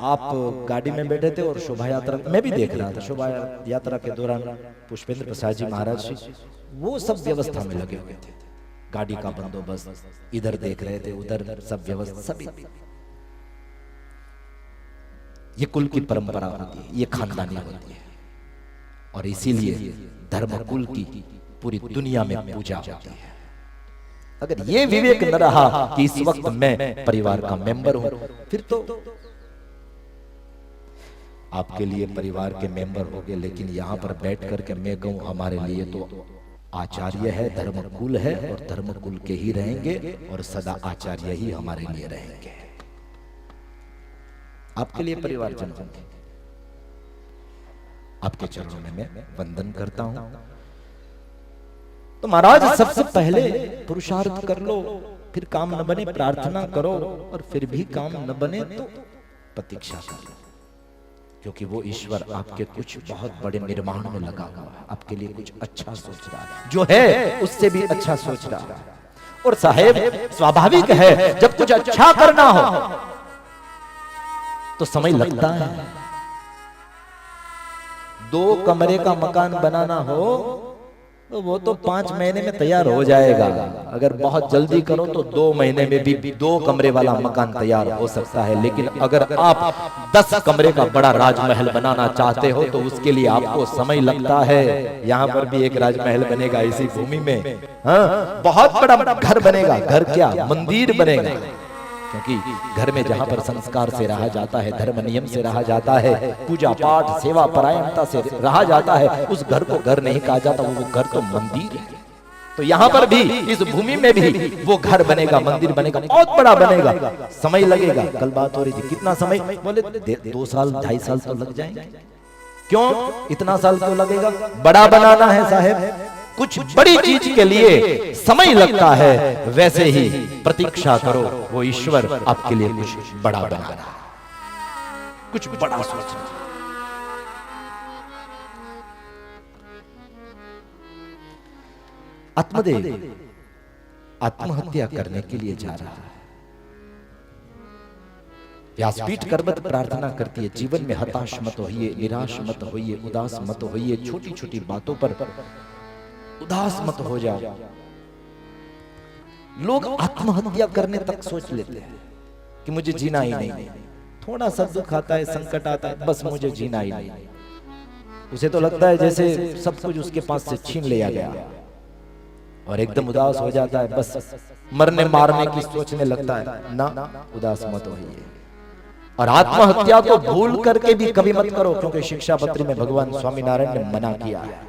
आप गाड़ी में बैठे थे और शोभा यात्रा मैं भी देख रहा था, शोभा यात्रा के दौरान पुष्पेंद्र प्रसाद जी महाराज जी वो सब व्यवस्था में लगे हुए थे, गाड़ी का बंदोबस्त, इधर देख रहे थे उधर सब व्यवस्था सभी। ये कुल की परंपरा होती है, ये खानदानी होती है और इसीलिए धर्म कुल की पूरी दुनिया में पूजा होती है। अगर ये विवेक न रहा कि इस वक्त मैं परिवार का मेंबर हूं, फिर तो आपके लिए परिवार के मेंबर हो गए, लेकिन यहां पर बैठ करके मैं कहूं हमारे लिए तो आचार्य है, धर्मकुल है और धर्मकुल के ही रहेंगे और सदा आचार्य ही हमारे लिए रहेंगे। आपके लिए परिवारजन होंगे। आपके चरणों में मैं वंदन करता हूं। तो महाराज सबसे पहले पुरुषार्थ कर लो, फिर काम न बने प्रार्थना करो, और फिर भी काम न बने तो प्रतीक्षा कर लो, क्योंकि वो ईश्वर आपके कुछ बहुत बड़े निर्माण में लगा हुआ है, आपके लिए कुछ अच्छा सोच रहा है, जो है उससे भी अच्छा सोच रहा है। और साहेब स्वाभाविक है जब कुछ अच्छा करना हो तो समय लगता है। 2 कमरे का मकान बनाना हो तो वो तो 5 महीने में तैयार हो जाएगा, अगर बहुत जल्दी करो तो 2 महीने में भी 2 कमरे वाला मकान तैयार हो सकता है। लेकिन अगर आप 10 कमरे का बड़ा राजमहल बनाना चाहते हो तो उसके लिए आपको समय लगता है। यहाँ पर भी एक राजमहल बनेगा इसी भूमि में, हाँ, बहुत बड़ा घर बनेगा, घर क्या मंदिर बनेगा, क्योंकि घर में जहां पर संस्कार से रहा जाता है, धर्म नियम से रहा जाता है, पूजा पाठ सेवा परायणता से रहा जाता है, उस घर को घर नहीं कहा जाता, वो घर तो मंदिर है। तो यहाँ पर भी इस भूमि में भी वो घर बनेगा, मंदिर बनेगा, बहुत बड़ा बनेगा, समय लगेगा। कल बात हो रही थी, कितना समय, बोले 2 साल 2.5 साल तो लग जाएंगे। क्यों इतना साल क्यों लगेगा? बड़ा बनाना है साहेब, कुछ बड़ी चीज के लिए समय लगता है, वैसे ही प्रतीक्षा करो, वो ईश्वर आपके लिए कुछ बड़ा बना रहा है, कुछ बड़ा सोच रहा है। आत्मदेव आत्महत्या करने के लिए जा रहा है। व्यासपीठ करबत प्रार्थना करती है, जीवन में हताश मत होइए, निराश मत होइए, उदास मत होइए, छोटी छोटी बातों पर उदास मत हो जाओ। लोग आत्महत्या करने तक सोच लेते हैं कि मुझे जीना ही नहीं, थोड़ा सा दुख आता है, संकट आता है, बस मुझे जीना ही नहीं। उसे तो लगता है जैसे सब कुछ उसके पास से छीन लिया गया और एकदम उदास हो जाता है, बस मरने मारने की सोचने लगता है। ना, उदास मत होइए। और आत्महत्या को भूल करके भी कभी मत करो, क्योंकि शिक्षा पत्री में भगवान स्वामीनारायण ने मना किया है,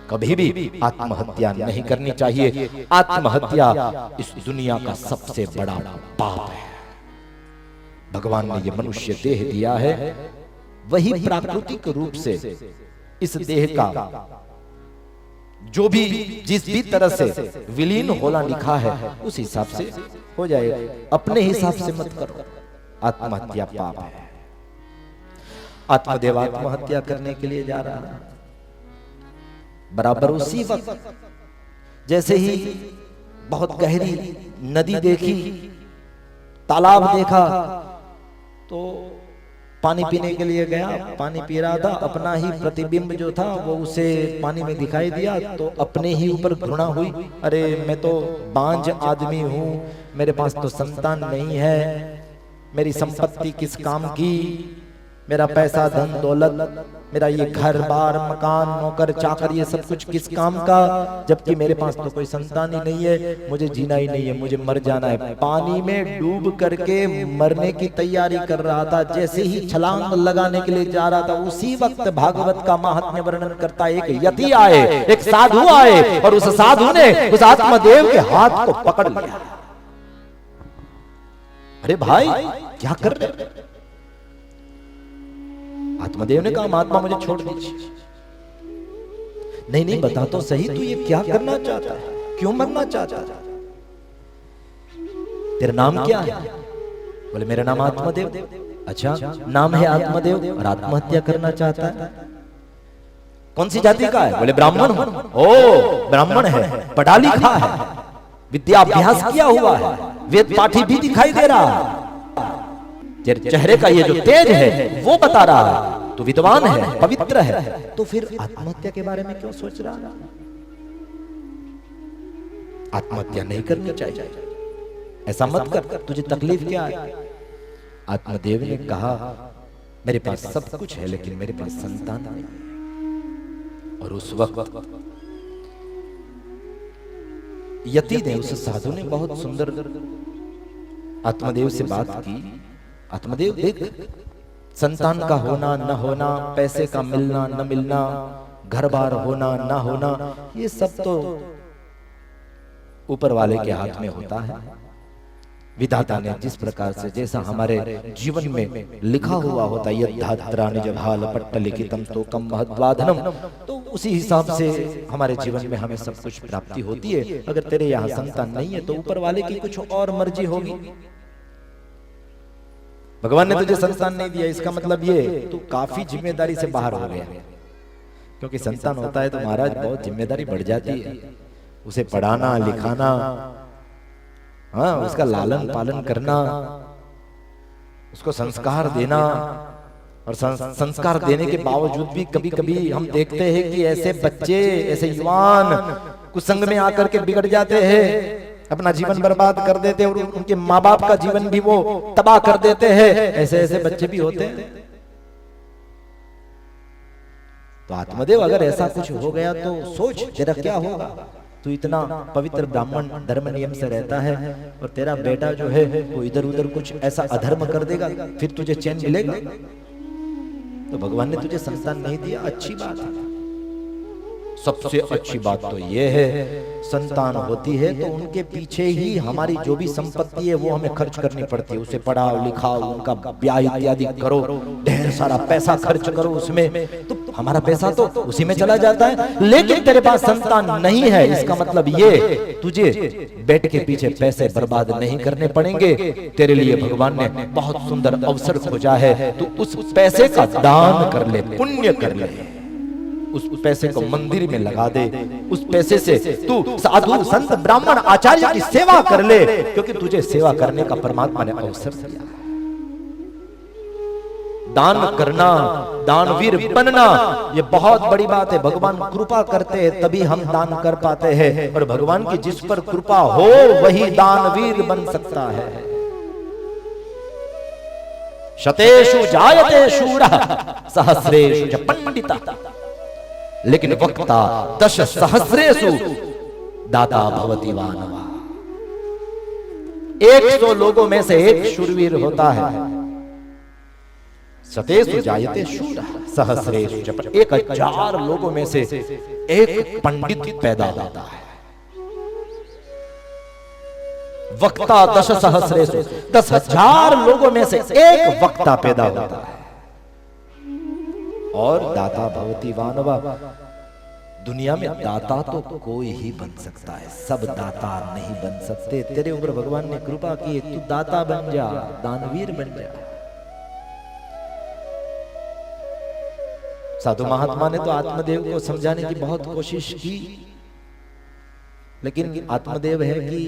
कभी भी आत्महत्या नहीं करनी चाहिए। आत्महत्या इस दुनिया का सबसे बड़ा पाप है। भगवान ने ये मनुष्य देह दिया है, वही प्राकृतिक रूप से इस देह का जो भी जिस भी तरह से विलीन होना लिखा है उस हिसाब से हो जाएगा। अपने हिसाब से मत करो, आत्महत्या पाप है। आत्मदेव आत्महत्या करने के लिए जा रहा है। बराबर उसी वक्त जैसे ही बहुत गहरी नदी देखी, तालाब देखा, तो पानी पीने के लिए गया, पानी पी रहा था, अपना ही प्रतिबिंब जो था वो उसे पानी में दिखाई दिया, तो अपने ही ऊपर घृणा हुई, अरे मैं तो बांझ आदमी हूं, मेरे पास तो संतान नहीं है, मेरी संपत्ति किस काम की, मेरा पैसा धन दौलत, मेरा ये घर बार मकान नौकर चाकर ये सब कुछ किस काम का, जबकि मेरे पास तो कोई संतान ही नहीं है, मुझे जीना ही नहीं है, मुझे मर जाना है। पानी में डूब करके मरने की तैयारी कर रहा था। जैसे ही छलांग लगाने के लिए जा रहा था, उसी वक्त भागवत का महात्म्य वर्णन करता एक यति आए, एक साधु आए, और उस साधु ने उस आत्मदेव के हाथ को पकड़ लिया। अरे भाई क्या कर रहे? आत्मदेव ने कहा महात्मा मुझे छोड़ दीजिए। नहीं नहीं बता तो सही, तू ये क्या करना चाहता है, क्यों मरना चाहता है, तेरा नाम क्या है? बोले मेरा नाम आत्मदेव। अच्छा नाम है आत्मदेव और आत्महत्या करना चाहता है, कौन सी जाति का है? बोले ब्राह्मण हूं। ओ ब्राह्मण है, पढ़ा लिखा है, विद्याभ्यास किया हुआ है, वेद पाठी भी दिखाई दे रहा है, तेरे चेहरे का ये जो तेज है वो बता रहा है तू विद्वान है, पवित्र है, तो फिर आत्महत्या के बारे में क्यों सोच रहा है? आत्महत्या नहीं करनी चाहिए, ऐसा मत कर, तुझे तकलीफ क्या है? आत्मदेव ने कहा मेरे पास सब कुछ है लेकिन मेरे पास संतान नहीं। और उस वक्त यति ने, उस साधु ने बहुत सुंदर आत्मदेव से बात की। आत्मदेव देख, संतान का होना न होना, पैसे का मिलना न मिलना, घर बार होना न होना, ये सब तो ऊपर वाले के हाथ में होता है। विधाता ने जिस प्रकार से, जैसा हमारे जीवन में लिखा हुआ होता है, यद्धात्रा निज भाल पट्ट लिखितम तो कम महद्वाधनम, तो उसी हिसाब से हमारे जीवन में हमें सब कुछ प्राप्ति होती है। अगर तेरे यहाँ संतान नहीं है तो ऊपर वाले की कुछ और मर्जी होगी। भगवान ने तुझे संतान नहीं दिया, इसका मतलब ये तू काफी जिम्मेदारी से बाहर हो गया। क्योंकि संतान होता है तो महाराज बहुत जिम्मेदारी बढ़ जाती है। उसे पढ़ाना लिखाना, हाँ, उसका लालन पालन करना, उसको संस्कार देना, और संस्कार देने के बावजूद भी कभी कभी हम देखते हैं कि ऐसे बच्चे, ऐसे युवान कुसंग में आकर के बिगड़ जाते हैं, अपना जीवन बर्बाद कर देते हैं और उनके माँ बाप का जीवन भी वो तबाह कर देते हैं। ऐसे ऐसे बच्चे भी होते हैं। तो आत्मदेव, अगर ऐसा कुछ हो गया तो सोच तेरा क्या होगा। तू इतना पवित्र ब्राह्मण धर्म नियम से रहता है और तेरा बेटा जो है वो इधर उधर कुछ ऐसा अधर्म कर देगा, फिर तुझे चैन मिलेगा? तो भगवान ने तुझे संतान नहीं दिया, अच्छी बात है। सबसे अच्छी बात तो ये है, संतान होती है तो उनके पीछे ही हमारी जो भी संपत्ति है वो हमें खर्च करनी पड़ती है। उसे पढ़ाओ लिखाओ, उनका ब्याह इत्यादि करो, ढेर सारा पैसा खर्च करो उसमें, तो हमारा पैसा तो उसी में चला जाता है। लेकिन तेरे पास संतान नहीं है, इसका मतलब ये तुझे बेटे के पीछे पैसे बर्बाद नहीं करने पड़ेंगे। तेरे लिए भगवान ने बहुत सुंदर अवसर खोजा है, तू उस पैसे का दान कर ले, पुण्य कर ले, उस पैसे को मंदिर में लगा दे, उस पैसे से तू साधु संत ब्राह्मण आचार्य की सेवा कर ले, क्योंकि तुझे सेवा करने का परमात्मा ने अवसर दिया। दान करना, दानवीर बनना, ये बहुत बड़ी बात है। भगवान कृपा करते हैं तभी हम दान कर पाते हैं, और भगवान की जिस पर कृपा हो वही दानवीर बन सकता है। शतेषु जायते शूरः सहस्रेषु च पंडितः, लेकिन वक्ता दश सहस्रेषु दाता भवति वानवा। 100 लोगों में से एक शूरवीर होता है। शतेषु जायते शूरः सहस्रेषु च, 1000 लोगों में से एक पंडित पैदा होता है। वक्ता दश सहस्रेषु, 10,000 लोगों में से एक वक्ता पैदा होता है। और दाता भवति वानवा, दुनिया में दाता तो कोई ही बन सकता है, सब दाता नहीं बन सकते। तेरे ऊपर भगवान ने कृपा की, तू दाता बन जा, दानवीर बन जा। साधु महात्मा ने तो आत्मदेव को समझाने की बहुत कोशिश की, लेकिन आत्मदेव है कि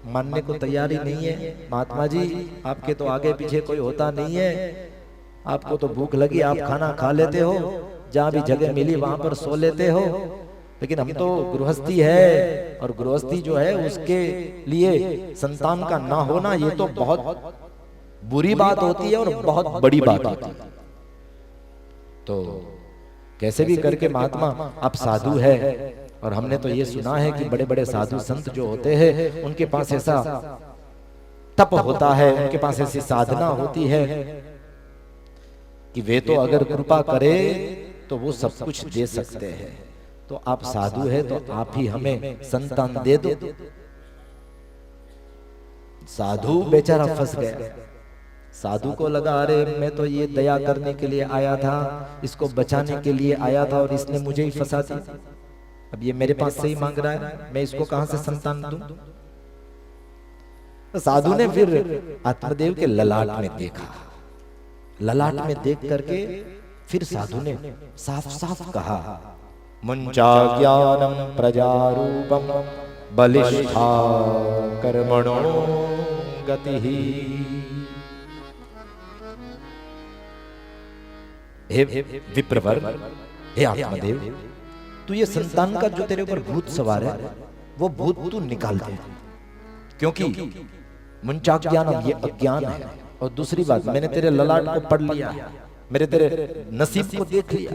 मानने को तैयार ही नहीं है। महात्मा जी, आपके तो आगे पीछे कोई होता नहीं है, आपको तो भूख लगी आप खाना खा लेते हो, जहां भी जगह मिली वहां पर सो लेते हो, लेकिन हम तो गृहस्थी है, और गृहस्थी जो है उसके लिए संतान का ना होना ये तो बहुत बुरी बात होती है और बहुत बड़ी बात होती है। तो कैसे भी करके महात्मा आप साधु है, और हमने तो ये सुना है कि बड़े बड़े साधु संत जो होते हैं उनके पास ऐसा तप होता है, उनके पास ऐसी साधना होती है कि वे तो अगर कृपा करे तो वो सब कुछ दे सकते हैं। तो आप साधु है तो आप ही हमें संतान दे दो। साधु बेचारा फंस गया। साधु को लगा अरे मैं तो ये दया करने के लिए आया था, इसको बचाने के लिए आया था, और इसने मुझे ही फंसा दी। अब ये मेरे पास से ही मांग रहा है, मैं इसको कहां से संतान दूं? तो साधु ने फिर आत्मदेव के ललाट में देखा। ललाट में देख करके फिर साधु ने साफ साफ कहा, मुंचा ज्ञानम प्रजारूपम बलिष्ठा कर्मणो गतिः। हे विप्रवर, हे आत्मदेव, तू ये संतान का जो तेरे ऊपर भूत सवार है वो भूत तू निकाल दे, क्योंकि मुंचाज्ञानम ये अज्ञान है। और दूसरी बात, मैंने तेरे ललाट को पढ़ लिया, मेरे तेरे नसीब को देख लिया।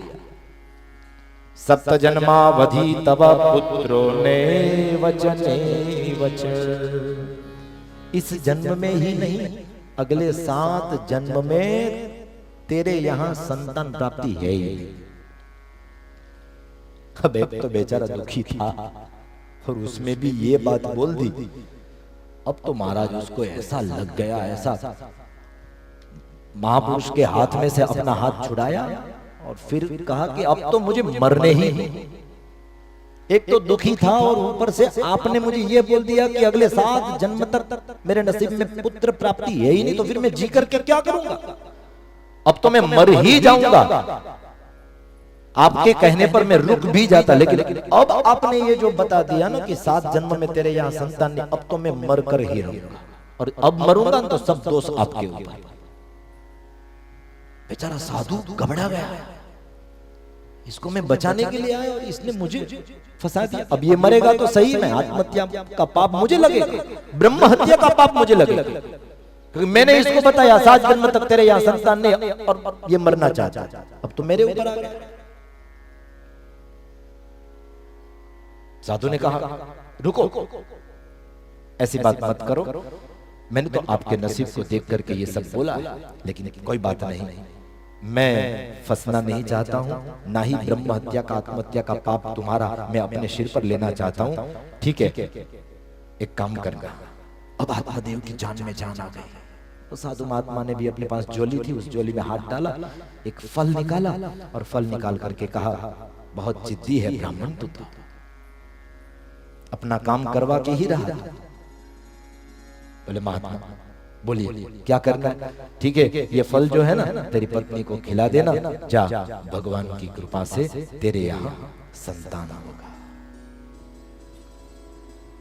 सप्त जन्मावधि तव पुत्रो ने वचने वच, इस जन्म में ही नहीं अगले 7 जन्म में तेरे यहां संतान प्राप्ति है ही नहीं। अब एक तो बेचारा दुखी था और उसमें भी ये बात बोल दी। अब तो महाराज उसको ऐसा लग गया, ऐसा महापुरुष के हाथ में से अपना हाथ छुड़ाया और फिर कहा कि अब तो मुझे मरने ही नहीं। एक तो दुखी था और ऊपर से आपने मुझे ये बोल दिया कि अगले 7 जन्म तक मेरे नसीब में पुत्र प्राप्ति है ही नहीं, तो फिर मैं जी करके क्या करूंगा? अब तो मैं मर ही जाऊंगा। आपके कहने पर मैं रुक भी जाता, लेकिन अब आपने ये जो बता दिया ना कि 7 जन्म में तेरे यहां संतान नहीं, अब तो मैं मर कर ही रहूंगा, और अब मरूंगा तो सब दोष आपके ऊपर। बेचारा साधु घबरा गया, इसको मैं बचाने के लिए आया और इसने मुझे फंसा दिया। अब ये मरेगा तो सही में आत्महत्या का पाप मुझे लगेगा, ब्रह्म हत्या का पाप मुझे लगेगा, क्योंकि मैंने इसको बताया 7 जन्म तक तेरे यहां संतान नहीं और ये मरना चाहता। अब तो मेरे ऊपर आ गया। साधु ने कहा रुको, ऐसी बात मत करो, मैंने तो आपके नसीब को देख करके ये सब बोला, लेकिन कोई बात नहीं, मैं फंसना नहीं चाहता हूं, ना ही ब्रह्म हत्या का आत्महत्या का पाप तुम्हारा मैं अपने सिर पर लेना चाहता हूं। ठीक है, एक काम करना। अब आत्मदेव की जान में जान आ गई। तो साधु महात्मा ने भी अपने पास झोली थी, उस झोली में हाथ डाला, एक फल निकाला और फल निकाल करके कहा, बहुत जिद्दी है ब्राह्मण तू तो, अपना काम करवा के ही रहा। बोले महात्मा बोलिए क्या करना है? ठीक है, ये फल जो है ना तेरी पत्नी को खिला देना, जा, भगवान की कृपा से तेरे यहाँ संतान होगा।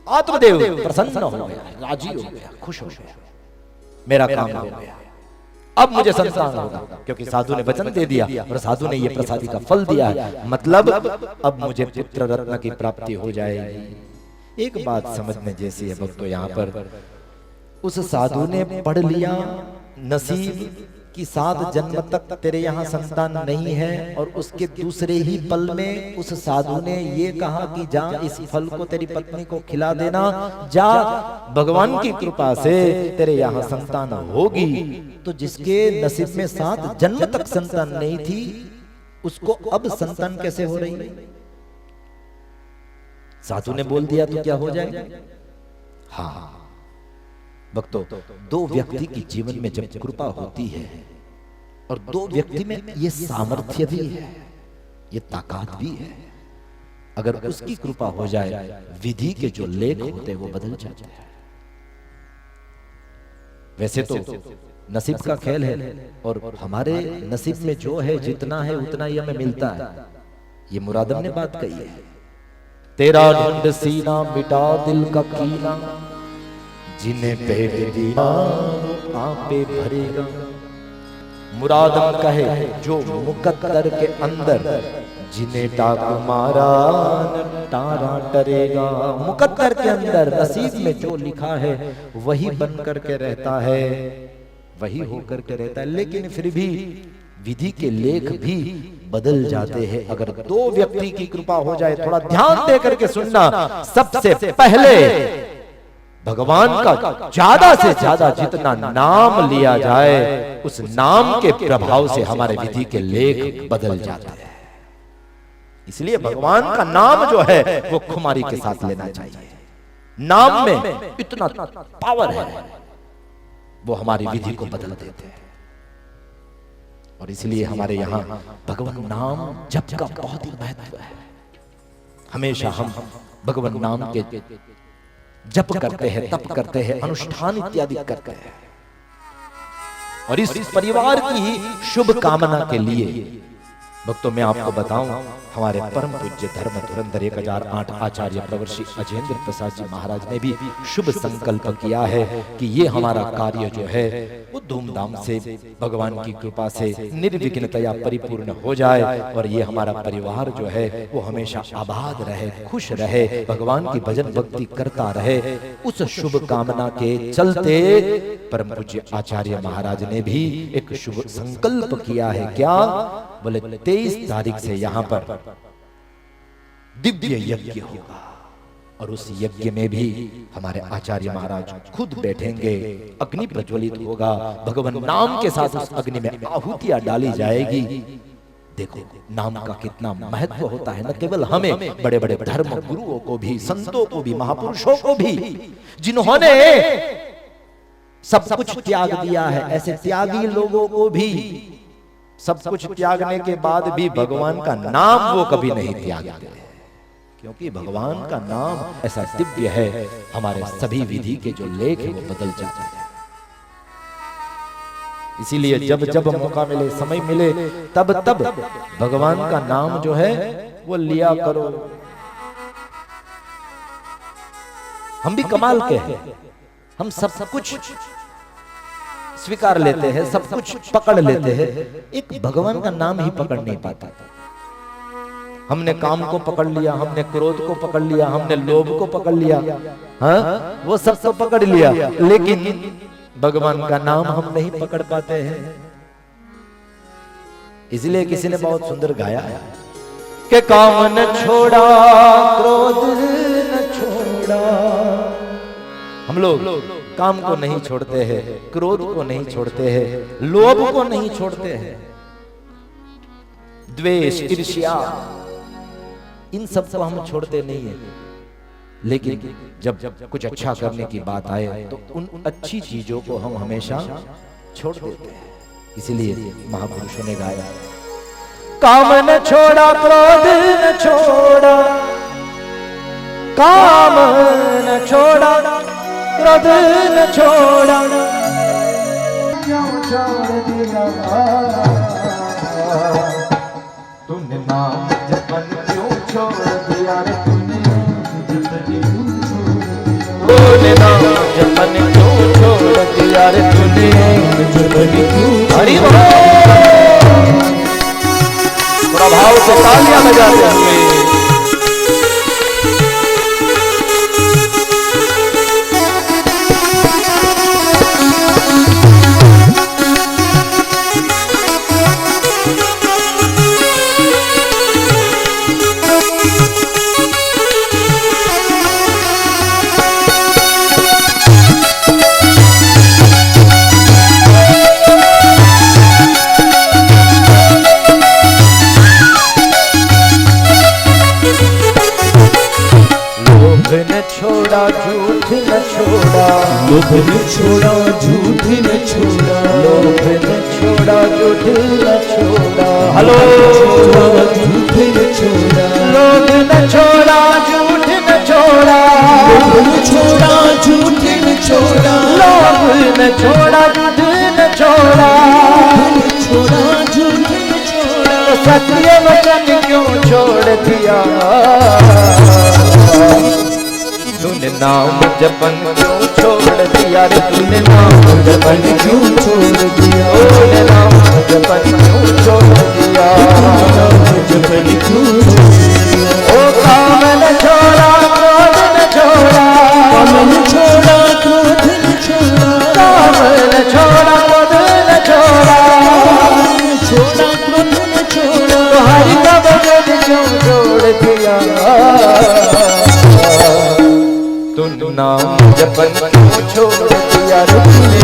आत्मदेव प्रसन्न हो गया, राजी हो गया, खुश हो गया, मेरा काम हो गया, अब मुझे संतान होगा, क्योंकि साधु ने वचन दे दिया और साधु ने ये प्रसादी का फल दिया है, मतलब अब मुझे पुत्र रत्न की प्राप्ति हो जाएगी। एक बात समझने जैसी है भक्तों, यहाँ पर उस साधु ने पढ़ लिया नसीब की 7 जन्म तक तेरे यहाँ संतान नहीं है, और उसके दूसरे ही पल में उस साधु ने ये कहा कि जा इस फल को तेरी पत्नी को खिला देना, जा भगवान की कृपा से तेरे यहाँ संतान होगी। तो जिसके नसीब में 7 जन्म तक संतान नहीं थी, उसको अब संतान कैसे हो रही है? साधु ने बोल दिया तो क्या हो जाएगा? हाँ भक्तों, 2 व्यक्ति की जीवन में जब कृपा होती है और 2 व्यक्ति में ये सामर्थ्य भी है, ये ताकत भी है, अगर उसकी कृपा हो जाए, विधि के जो लेख होते हैं वो बदल जाते हैं। वैसे तो नसीब का खेल है, और हमारे नसीब में जो है जितना है उतना ही हमें मिलता है। ये मुरादम ने बात कही है, तेरा ढूंढ सीना मिटा दिल का कीना, जिन्हें पेट दिया वो आपे भरेगा। मुरादम कहे जो मुकद्दर के अंदर, जिन्हें डाकू मारा तारा डरेगा। मुकद्दर के अंदर नसीब में जो लिखा है वही बन करके रहता है, वही होकर के रहता है, लेकिन फिर भी विधि के लेख भी बदल जाते हैं अगर 2 व्यक्ति की कृपा हो जाए। थोड़ा ध्यान दे करके सुनना, सबसे पहले भगवान का ज्यादा से ज्यादा जितना नाम लिया जाए, उस नाम के प्रभाव से हमारे विधि के लेख बदल जाते हैं। इसलिए भगवान का नाम जो है वो खुमारी के साथ लेना चाहिए। नाम में इतना पावर है, वो हमारी विधि को बदल देते हैं। और इसलिए हमारे यहाँ भगवान नाम जप का बहुत ही महत्व है। हमेशा हम भगवान नाम के जप करते हैं, तप करते हैं, अनुष्ठान इत्यादि करते हैं, और इस परिवार की शुभ कामना के लिए भक्तों मैं आपको बताऊं, हमारे परम पूज्य धर्म धुरंधर 1008 आचार्य प्रवर्षि अजेंद्र प्रसाद जी महाराज ने भी शुभ संकल्प किया है कि ये हमारा कार्य जो है वो धूमधाम से भगवान की कृपा से निर्विघ्नतया परिपूर्ण हो जाए और ये हमारा परिवार जो है वो हमेशा आबाद रहे, खुश रहे, भगवान की भजन भक्ति करता रहे। उस शुभ कामना के चलते परम पूज्य आचार्य महाराज ने भी एक शुभ संकल्प किया है। क्या बोले? 23 तारीख से यहाँ पर दिव्य यज्ञ होगा और उस यज्ञ में भी हमारे आचार्य महाराज खुद बैठेंगे, अग्नि प्रज्वलित होगा, भगवान नाम के साथ उस अग्नि में आहुतियां डाली जाएगी। देखो नाम का कितना महत्व होता है, न केवल हमें, बड़े बड़े धर्म गुरुओं को भी, संतों को भी, महापुरुषों को भी, जिन्होंने सब कुछ त्याग दिया है, ऐसे त्यागी लोगों को भी सब कुछ त्यागने के बाद भी भगवान का नाम वो कभी नहीं त्यागते, क्योंकि भगवान का नाम ऐसा दिव्य है, हमारे सभी विधि के जो लेख है वो बदल जाते हैं। इसीलिए जब जब मौका मिले, समय मिले, तब तब भगवान का नाम जो है वो लिया करो। हम भी कमाल के हैं, हम सब कुछ स्वीकार लेते हैं, सब कुछ पकड़ लेते हैं, एक भगवान का नाम ही पकड़ नहीं पाता। हमने काम को पकड़ लिया, हमने क्रोध को पकड़ लिया, हमने लोभ को पकड़ लिया, हाँ वो सब तो पकड़ लिया, लेकिन भगवान का नाम हम नहीं पकड़ पाते हैं। इसलिए किसी ने बहुत सुंदर गाया है कि काम न छोड़ा, क्रोध न छोड़ा। हम लोग काम को नहीं छोड़ते हैं, क्रोध को नहीं छोड़ते हैं, लोभ को नहीं छोड़ते हैं, द्वेष, ईर्ष्या, इन सब को हम छोड़ते नहीं है। लेकिन जब कुछ अच्छा करने की बात आए तो उन अच्छी चीजों को हम हमेशा छोड़ देते हैं। इसीलिए महापुरुषों ने गाया, काम न छोड़ा, क्रोध न छोड़ा, काम न छोड़ा, क्रोध न छोड़ा, क्यों छोड़ दिया तूने नाम जपन, क्यों छोड़ दिया रे तूने नाम जपन, क्यों छोड़ दिया रे तूने जपन क्यों। हरि बोल, प्रभाव से तालियां बजाते हुए झूठ न छोड़ा, लोभ न छोड़ा, झूठ न छोड़ा, लोभ न छोड़ा, झूठ न छोड़ा, हलो झूठ न छोड़ा, लोभ न छोड़ा, झूठ न छोड़ा, लोभ न छोड़ा, झूठ न छोड़ा, लोभ न छोड़ा, झूठ न छोड़ा, छोड़ा झूठ न छोड़ा, तो सत्य वचन क्यों छोड़ दिया तूने नाम जपन, क्यों छोड़ दिया रे तूने नाम जपन, क्यों छोड़ दिया, तूने नाम जपन, क्यों छोड़ दिया, नाम जपन क्यों छोड़ दिया। ओ काम न छोड़ा, क्रोध न छोड़ा, काम न छोड़ा, क्रोध न छोड़ा, काम न छोड़ा, क्रोध न छोड़ा, छोड़ा क्रोध न छोड़ा, तो हरि का भजन क्यों छोड़ दिया तूने नाम जपन, क्यों छोड़ दिया रे तूने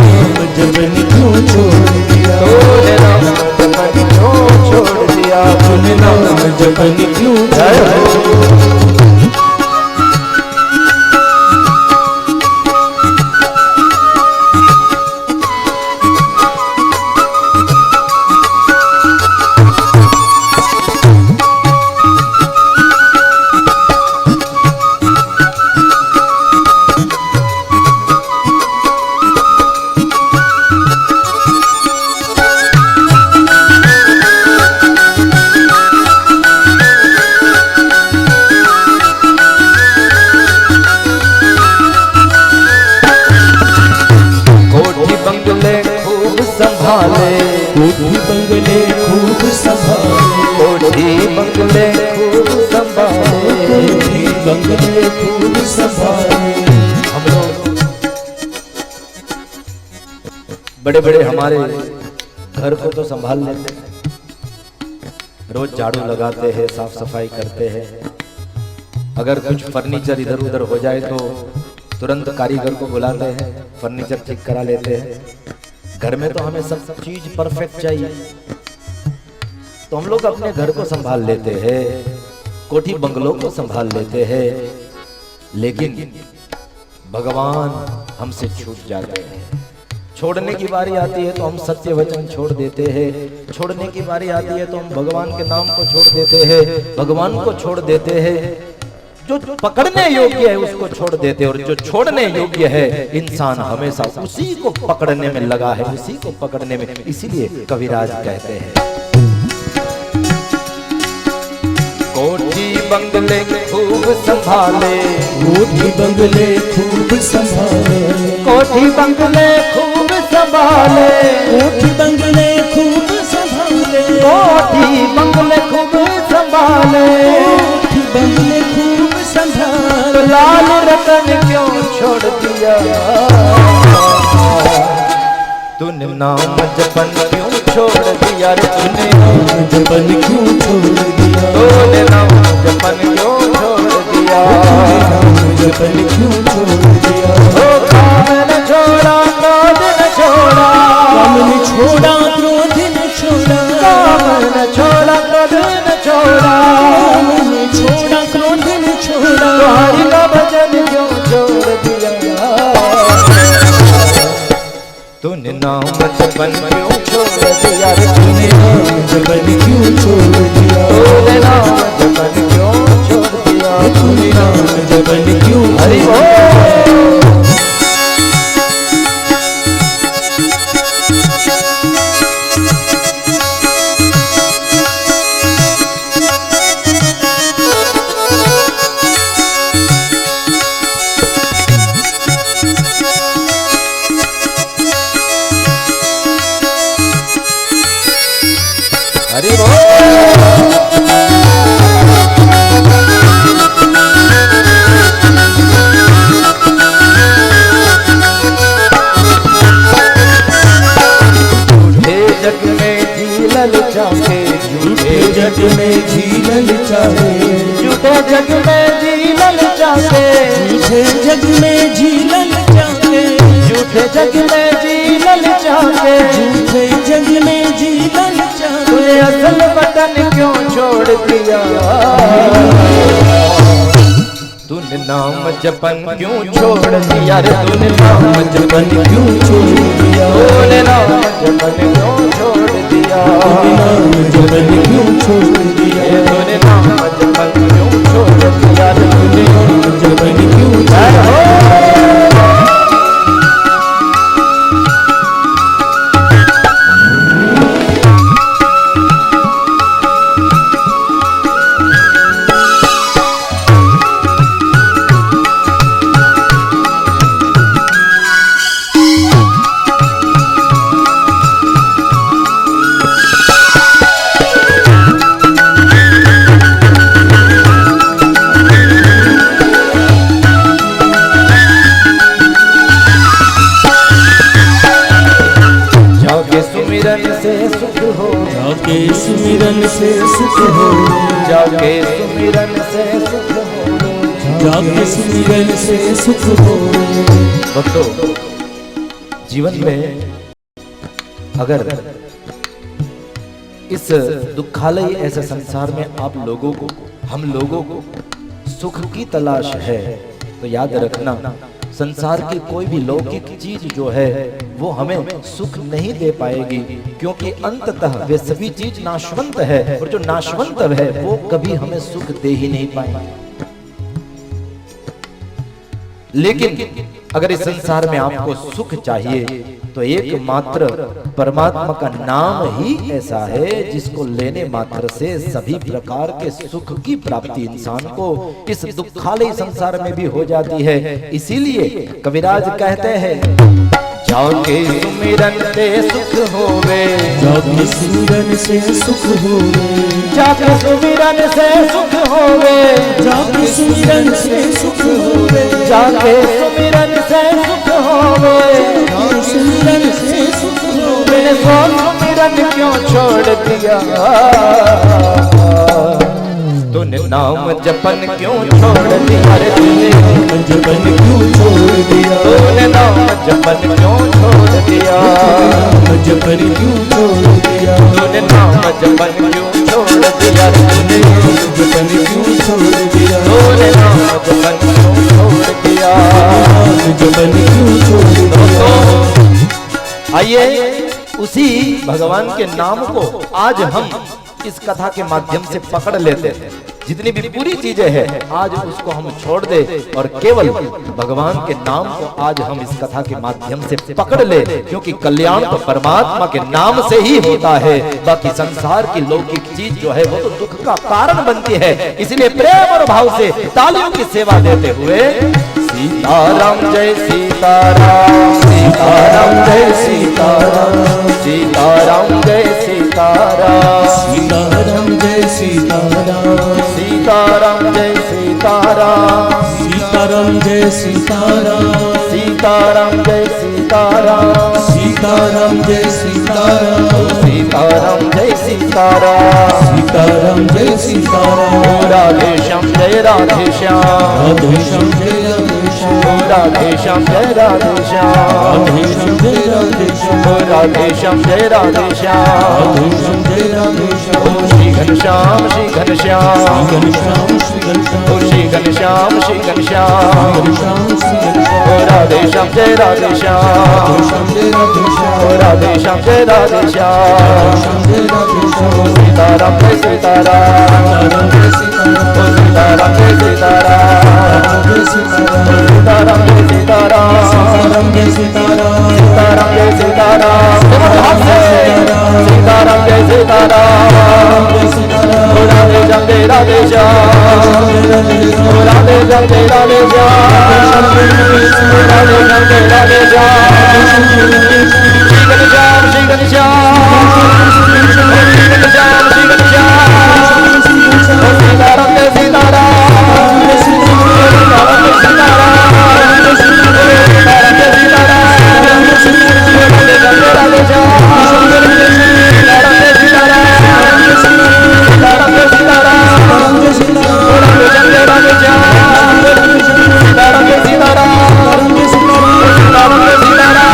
जपन, क्यों छोड़ दिया, तूने नाम जपन, क्यों छोड़ दिया, तूने नाम जपन क्यों छोड़ दिया। कोठी बंगले खूब संभाले, कोठी बंगले खूब संभाले, कोठी बंगले खूब संभाले। हम लोग बड़े बड़े हमारे घर को तो संभाल लेते हैं, रोज झाड़ू लगाते हैं, साफ सफाई करते हैं। अगर कुछ फर्नीचर इधर उधर हो जाए तो तुरंत कारीगर को बुलाते हैं, फर्नीचर ठीक करा लेते हैं। घर में तो हमें सब चीज परफेक्ट चाहिए, तो हम लोग अपने घर को संभाल लेते हैं, कोठी बंगलों को संभाल लेते हैं। लेकिन भगवान हमसे छूट जाते हैं। छोड़ने की बारी आती है तो हम सत्य वचन छोड़ देते हैं, छोड़ने की बारी आती है तो हम भगवान के नाम को छोड़ देते हैं, भगवान को छोड़ देते हैं। जो पकड़ने योग्य है उसको छोड़ देते हैं, और जो छोड़ने योग्य है इंसान हमेशा उसी को पकड़ने में लगा है, उसी को पकड़ने में। इसीलिए कविराज कहते हैं, कोठी बंगले खूब संभाले, कोठी बंगले खूब संभाले, कोठी बंगले खूब संभाले, कोठी बंगले खूब संभाले, कोठी बंगले खूब संभाले, कोठी बंगले खूब संभाले। लाल रतन क्यों छोड़ दिया, तूने नाम जपन क्यों छोड़ दिया रे, तूने नाम जपन क्यों छोड़ दिया, तूने नाम जपन क्यों छोड़ दिया, नाम जपन क्यों छोड़ दिया। ओ काम न छोड़ा, क्रोध न छोड़ा, काम न छोड़ा, क्रोध न छोड़ा, काम न छोड़ा, क्रोध न छोड़ा, काम न छोड़ा, क्रोध न छोड़ा। हरि का भजन क्यों छोड़ दिया, तूने नाम जपन क्यों छोड़ दिया रे, तूने नाम जपन क्यों छोड़ दिया, तूने नाम जपन क्यों छोड़ दिया, तूने नाम जपन क्यों हरि बोल। हरि बोल। जग में झीलल चाहे, झूठे जग में झीलल चाहे, झूठे जग में झीलल चाहे, झूठे जग में झीलल चाहे, झूठे जग में झीलल चाहे, झूठे जग में झीलल चाहे। तूने असल वतन क्यों छोड़ दिया, तूने नाम जपन क्यों छोड़ दिया रे, तूने नाम जपन क्यों छोड़ दिया, तूने नाम जपन क्यों छोड़ दिया, नाम जपन क्यों छोड़ दिया, तूने नाम जपन क्यों छोड़ दिया, तूने नाम जपन क्यों छोड़ दिया। सुमिरन से सुख हो, जाके सुमिरन से सुख हो, जाके सुमिरन से सुख हो, जाके सुमिरन से सुख हो। भक्तों, जीवन में अगर इस दुखालय ऐसे संसार में आप लोगों को, हम लोगों को सुख की तलाश है, तो याद रखना संसार की कोई भी लौकिक चीज जो है वो हमें सुख नहीं दे पाएगी, क्योंकि अंततः वे सभी चीज नाशवंत है, और जो नाशवंत है वो कभी हमें सुख दे ही नहीं पाएंगे। लेकिन अगर इस संसार में आपको सुख चाहिए तो एकमात्र परमात्मा का नाम ही ऐसा है जिसको लेने मात्र से सभी प्रकार के सुख की प्राप्ति इंसान को इस दुखालय संसार में भी हो जाती है। इसीलिए कविराज कहते हैं, जाके सुमिरन से सुख होवे, जाके सुमिरन से सुख होवे, जाके सुमिरन से सुख होवे, जाके सुमिरन से सुख होवे, जाके सुमिरन से सुख होवे, जाके सुमिरन से सुख होवे। मैंने सो सुमिरन क्यों छोड़ दिया, तूने नाम जपन क्यों छोड़ दिया रे, तूने जपन क्यों छोड़ दिया, तूने नाम जपन क्यों छोड़ दिया, जपन क्यों छोड़ दिया, तूने नाम जपन क्यों छोड़ दिया, तूने जपन क्यों छोड़ दिया, तूने नाम जपन क्यों छोड़ दिया। जपन क्यों छोड़ दिया। आइए उसी भगवान के नाम को आज हम इस कथा के माध्यम से पकड़ लेते हैं। जितनी भी बुरी चीजें हैं आज उसको हम छोड़ दे और केवल भगवान के नाम को आज हम इस कथा के माध्यम से पकड़ ले, क्योंकि कल्याण तो परमात्मा के नाम से ही होता है। बाकी संसार की लौकिक चीज जो है वो तो दुख का कारण बनती है। इसलिए प्रेम और भाव से तालियों की सेवा देते हुए सीताराम जय सीताराम, सीताराम जय सीताराम, सीताराम जय सीताराम, सीताराम जय सीताराम, सीताराम जय सीताराम, सीताराम जय सीताराम, सीताराम जय सीताराम, सीताराम जय सीताराम, सीताराम जय सीताराम, सीताराम जय सीताराम, राधे श्याम जय राधे श्याम, राधे श्याम जय राधे श्याम, राधे श्याम जय राधे श्याम, राधे श्याम जय राधे श्याम, राधे श्याम जय राधे श्याम, राधे श्याम जय राधे श्याम, श्री घनश्याम श्री घनश्याम, घनश्याम श्री घनश्याम, श्री घनश्याम श्री घनश्याम, घनश्याम श्री घनश्याम, राधे श्याम जय राधे श्याम, श्याम जय राधे श्याम, राधे श्याम जय राधे श्याम, श्याम जय राधे श्याम, सीताराम जय सीताराम, सीताराम जय सीताराम, सीताराम जय सीताराम, सीताराम जय सीताराम, सीताराम जय सीताराम, सीताराम जय सीताराम, सीताराम जय सीताराम, राधे श्याम जय राधे श्याम, राधे श्याम जय राधे श्याम, राधे श्याम जय राधे श्याम, श्री घनश्याम श्री घनश्याम, श्री घनश्याम श्री घनश्याम, सीताराम जय सीताराम, सीताराम जय सीताराम, सीताराम जय सीताराम, राधे श्याम जय राधे श्याम, सीताराम जय सीताराम, सीताराम जय सीताराम, राधे श्याम जय राधे श्याम, सीताराम जय सीताराम, सीताराम जय सीताराम।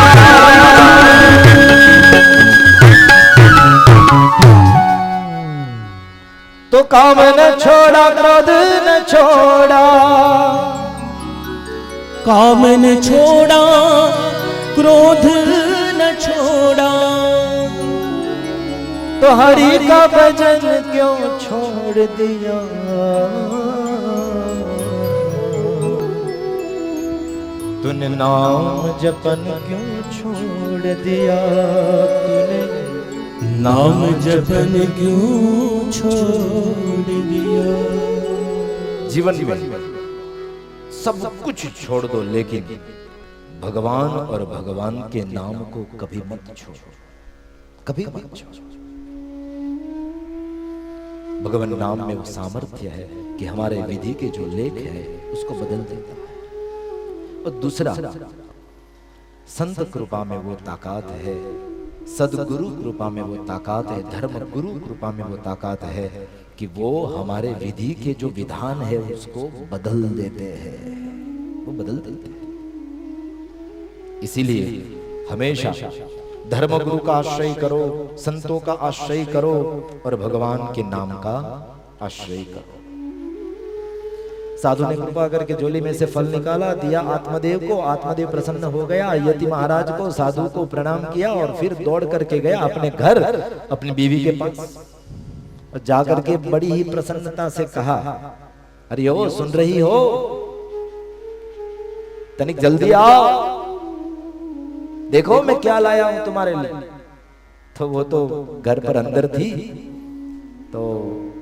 तो काम न छोड़ा क्रोध न छोड़ा, काम न छोड़ा क्रोध न छोड़ा, तो हरि का भजन क्यों छोड़ दिया, तूने नाम जपन क्यों छोड़ दिया, तूने नाम जपन क्यों छोड़ दिया। जीवन में सब कुछ छोड़ दो लेकिन भगवान और भगवान के नाम को कभी मत छोड़ो, कभी मत छोड़ो। भगवान नाम में वो सामर्थ्य है कि हमारे विधि के जो लेख है उसको बदल देता है। और दूसरा, संत कृपा में वो ताकत है, सदगुरु कृपा में वो ताकत है, धर्म गुरु कृपा में वो ताकत है कि वो हमारे विधि के जो विधान है उसको बदल देते हैं, वो बदल देते हैं। इसीलिए हमेशा धर्म गुरु का आश्रय करो, संतों का आश्रय करो और भगवान के नाम का आश्रय करो। साधु ने कृपा करके झोली में से फल निकाला, दिया आत्मदेव को, आत्मदेव प्रसन्न हो गया, यति महाराज को, साधु को प्रणाम किया और फिर दौड़ करके गया अपने घर, अपनी बीवी के पास और जाकर के बड़ी ही प्रसन्नता से कहा, अरे ओ सुन रही हो, तनिक जल्दी आओ, देखो मैं क्या लाया हूं तुम्हारे लिए। तो वो तो घर पर अंदर थी, तो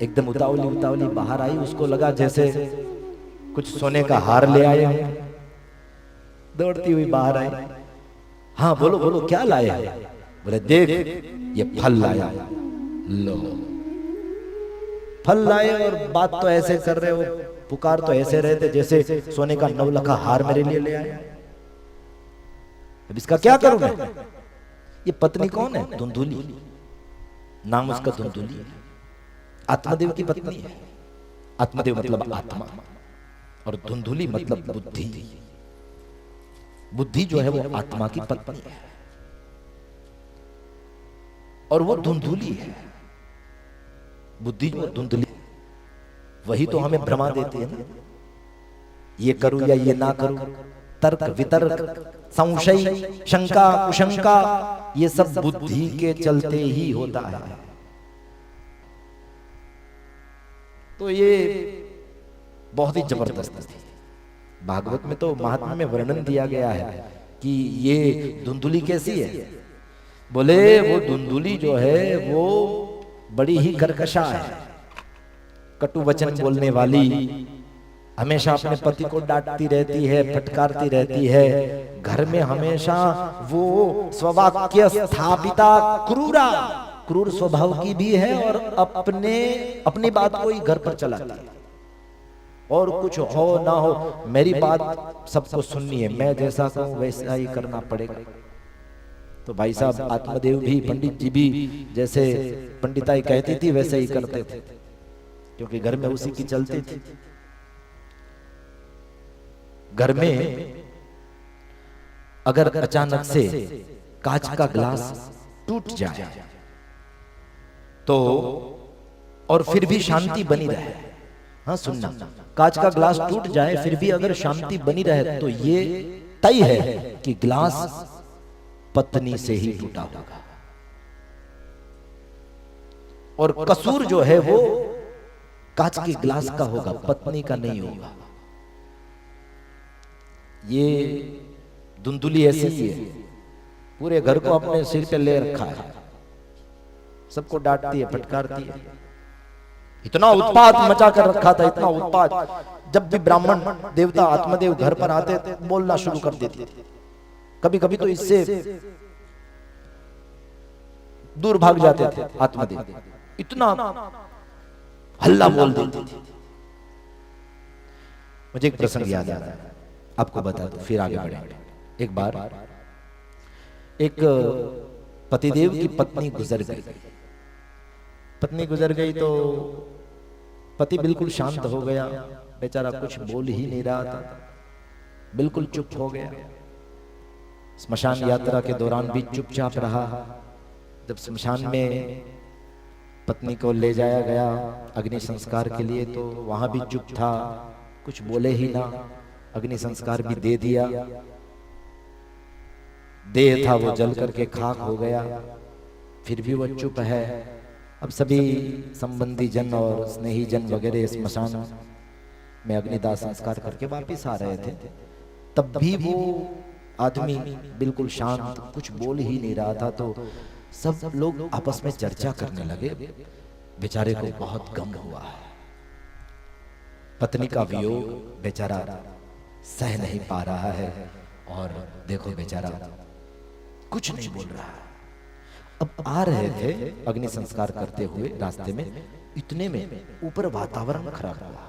एकदम उतावली उतावली बाहर आई, उसको लगा जैसे कुछ सोने का हार ले आए हैं, दौड़ती हुई बाहर आई, हाँ बोलो बोलो क्या लाया? बोले देख ये फल लाया। लो फल लाए और बात तो ऐसे कर रहे हो, पुकार तो ऐसे रहे थे जैसे सोने का 9 लाख हार मेरे लिए ले आए। अब इसका क्या करूं मैं? ये पत्नी कौन है? धुंधुली, नाम उसका धुंधुली है, आत्मदेव की पत्नी है। आत्मदेव मतलब आत्मा और धुंधुली मतलब बुद्धि। बुद्धि जो है वो आत्मा की पत्नी है और वो धुंधुली है। बुद्धि जो धुंधली, वही तो हमें भ्रमा देती है ना, ये करूं या ये ना करूं, तर्क वितर्क संशय शंका कुशंका, ये सब बुद्धि के चलते ही होता है। तो ये बहुत ही जबरदस्त है। भागवत में तो महात्मा में वर्णन दिया गया है कि ये धुंधुली कैसी है। बोले वो धुंधुली जो है वो बड़ी ही कर्कशा है, कटु वचन बोलने वाली, हमेशा अपने पति को डांटती रहती है, फटकारती रहती है, घर में हमेशा वो स्ववाक्य स्थापिता क्रूरा, क्रूर स्वभाव की भी है और अपनी बात को ही घर पर चलाती है। और कुछ हो ना हो मेरी बात सबको सुननी है, मैं जैसा कहूं वैसा ही करना पड़ेगा। तो भाई साहब आत्मदेव भी, पंडित जी भी जैसे पंडिताई कहती थी वैसे ही करते थे, क्योंकि घर में उसी की चलती थी। घर में अगर अचानक से कांच का ग्लास टूट जाए तो और फिर भी शांति बनी रहे, हाँ सुनना, कांच का ग्लास टूट जाए फिर भी अगर शांति बनी रहे तो ये तय है कि ग्लास पत्नी से ही टूटा होगा और कसूर जो है वो कांच के ग्लास का होगा, पत्नी का नहीं होगा। ये धुंधुली ऐसी ही है, पूरे घर को अपने सिर पे ले रखा है, सबको डांटती है, फटकारती है। इतना उत्पात मचा कर रखा था, इतना उत्पात, जब भी ब्राह्मण देवता आत्मदेव घर पर आते थे बोलना शुरू कर देती थी। कभी कभी तो इससे दूर भाग जाते थे आत्मदेव, इतना हल्ला बोल देती थी। मुझे एक प्रसंग याद आ रहा है, आपको बता दो फिर आगे बढ़ेंगे। एक बार एक पतिदेव की पत्नी गुजर गई। पत्नी गुजर गई तो पति बिल्कुल शांत हो गया, बेचारा कुछ बोल ही नहीं रहा था, बिल्कुल चुप हो गया। स्मशान यात्रा के दौरान भी चुपचाप रहा। जब स्मशान में पत्नी को ले जाया गया अग्नि संस्कार के लिए तो वहां भी चुप था, कुछ बोले ही ना। अग्नि संस्कार भी दे दिया, देह था वो जल करके खाक हो गया, फिर भी वो चुप है। अब सभी संबंधी जन और स्नेही जन वगैरह स्मशान में अग्निदाह संस्कार करके वापिस आ रहे थे, तब भी वो आदमी बिल्कुल शांत, कुछ बोल ही नहीं रहा था। तो सब लोग आपस में चर्चा करने लगे, बेचारे को बहुत गम हुआ है, पत्नी का वियोग बेचारा सह नहीं पा रहा है और देखो बेचारा कुछ नहीं बोल रहा है। अब आ रहे थे अग्नि संस्कार करते हुए रास्ते में, इतने में ऊपर वातावरण खराब हुआ,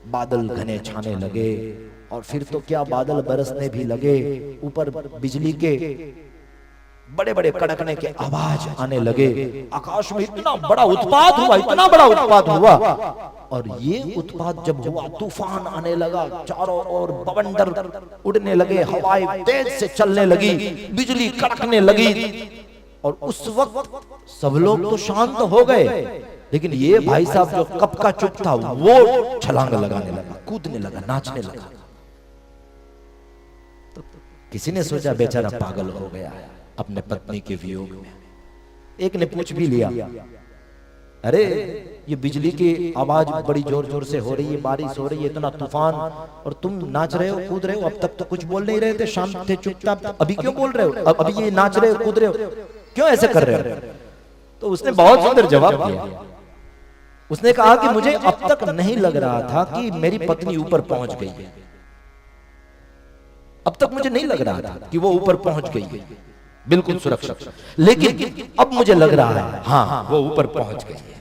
बादल घने छाने लगे और फिर तो क्या बादल बरसने भी लगे। ऊपर बिजली के बड़े बड़े कड़कने के आवाज आने लगे। आकाश में इतना बड़ा उत्पात हुआ, इतना बड़ा उत्पात हुआ। और ये उत्पात जब हुआ तूफान आने लगा, चारों ओर बवंडर उड़ने लगे, हवाएं तेज से चलने लगी, बिजली कड़कने लगी। और उस वक्त सब लोग तो शांत हो गए, लेकिन ये भाई साहब जो कब का चुप था वो छलांग लगाने लगा, कूदने लगा, नाचने लगा। तो किसी ने सोचा बेचारा पागल हो गया है अपने पत्नी के वियोग में। एक ने पूछ भी लिया, अरे ये बिजली की आवाज बड़ी जोर जोर से हो रही है, बारिश हो रही है, इतना तूफान, और तुम नाच रहे हो, कूद रहे हो। अब तक तो कुछ बोल नहीं रहे थे, शांत थे, चुपचाप, अभी क्यों बोल रहे हो? अभी ये नाच रहे हो, कूद रहे हो, क्यों ऐसे कर रहे हो? तो उसने बहुत सुंदर जवाब दिया। उसने कहा कि मुझे अब तक नहीं लग रहा था कि मेरी पत्नी ऊपर पहुंच गई है। अब तक मुझे नहीं लग रहा था कि वो ऊपर पहुंच गई है बिल्कुल सुरक्षित, लेकिन अब मुझे लग रहा है हाँ वो ऊपर पहुंच गई है।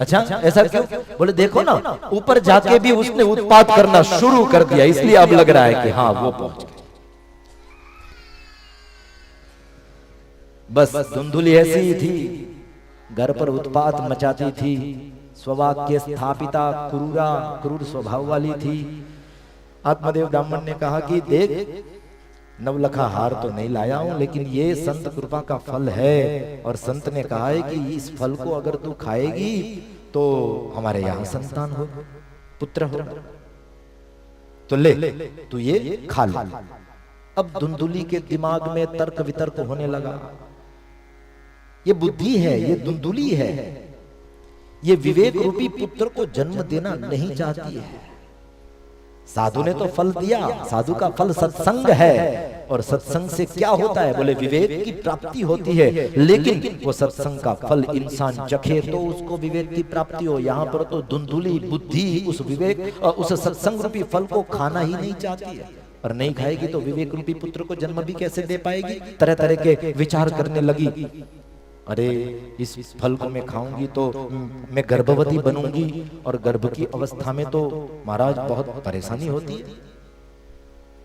अच्छा ऐसा क्यों? बोले देखो ना, ऊपर जाके भी उसने उत्पात करना शुरू कर दिया, इसलिए अब लग रहा है कि हाँ वो पहुंच गई। बस धुंधुली ऐसी ही थी, घर पर उत्पात मचाती थी, स्ववाक्य स्थापिता, क्रूर स्वभाव वाली थी। आत्मदेव ब्राह्मण ने कहा कि देख, नवलखा हार तो नहीं लाया हूं, लेकिन ये संत कृपा का फल है, और संत ने कहा है कि इस फल को अगर तू खाएगी तो हमारे यहां संतान हो, पुत्र हो, तो ले तू ये खा ले। अब धुंधुली के दिमाग में तर्क वितर्क होने लगा, ये बुद्धि है, ये धुंधुली है, ये विवेक रूपी पुत्र को जन्म देना नहीं चाहती है। साधु ने तो फल दिया, साधु का फल सत्संग है, और सत्संग से क्या होता है? बोले विवेक की प्राप्ति होती है, लेकिन वो सत्संग का फल इंसान चखे तो उसको विवेक की प्राप्ति हो। यहाँ पर तो धुंधुली बुद्धि उस विवेक और उस सत्संग रूपी फल को खाना ही नहीं चाहती है, और नहीं खाएगी तो विवेक रूपी पुत्र को जन्म भी कैसे दे पाएगी? तरह तरह के विचार करने लगी, अरे इस फल को मैं खाऊंगी तो मैं गर्भवती बनूंगी, और गर्भ की अवस्था में तो महाराज बहुत परेशानी होती है,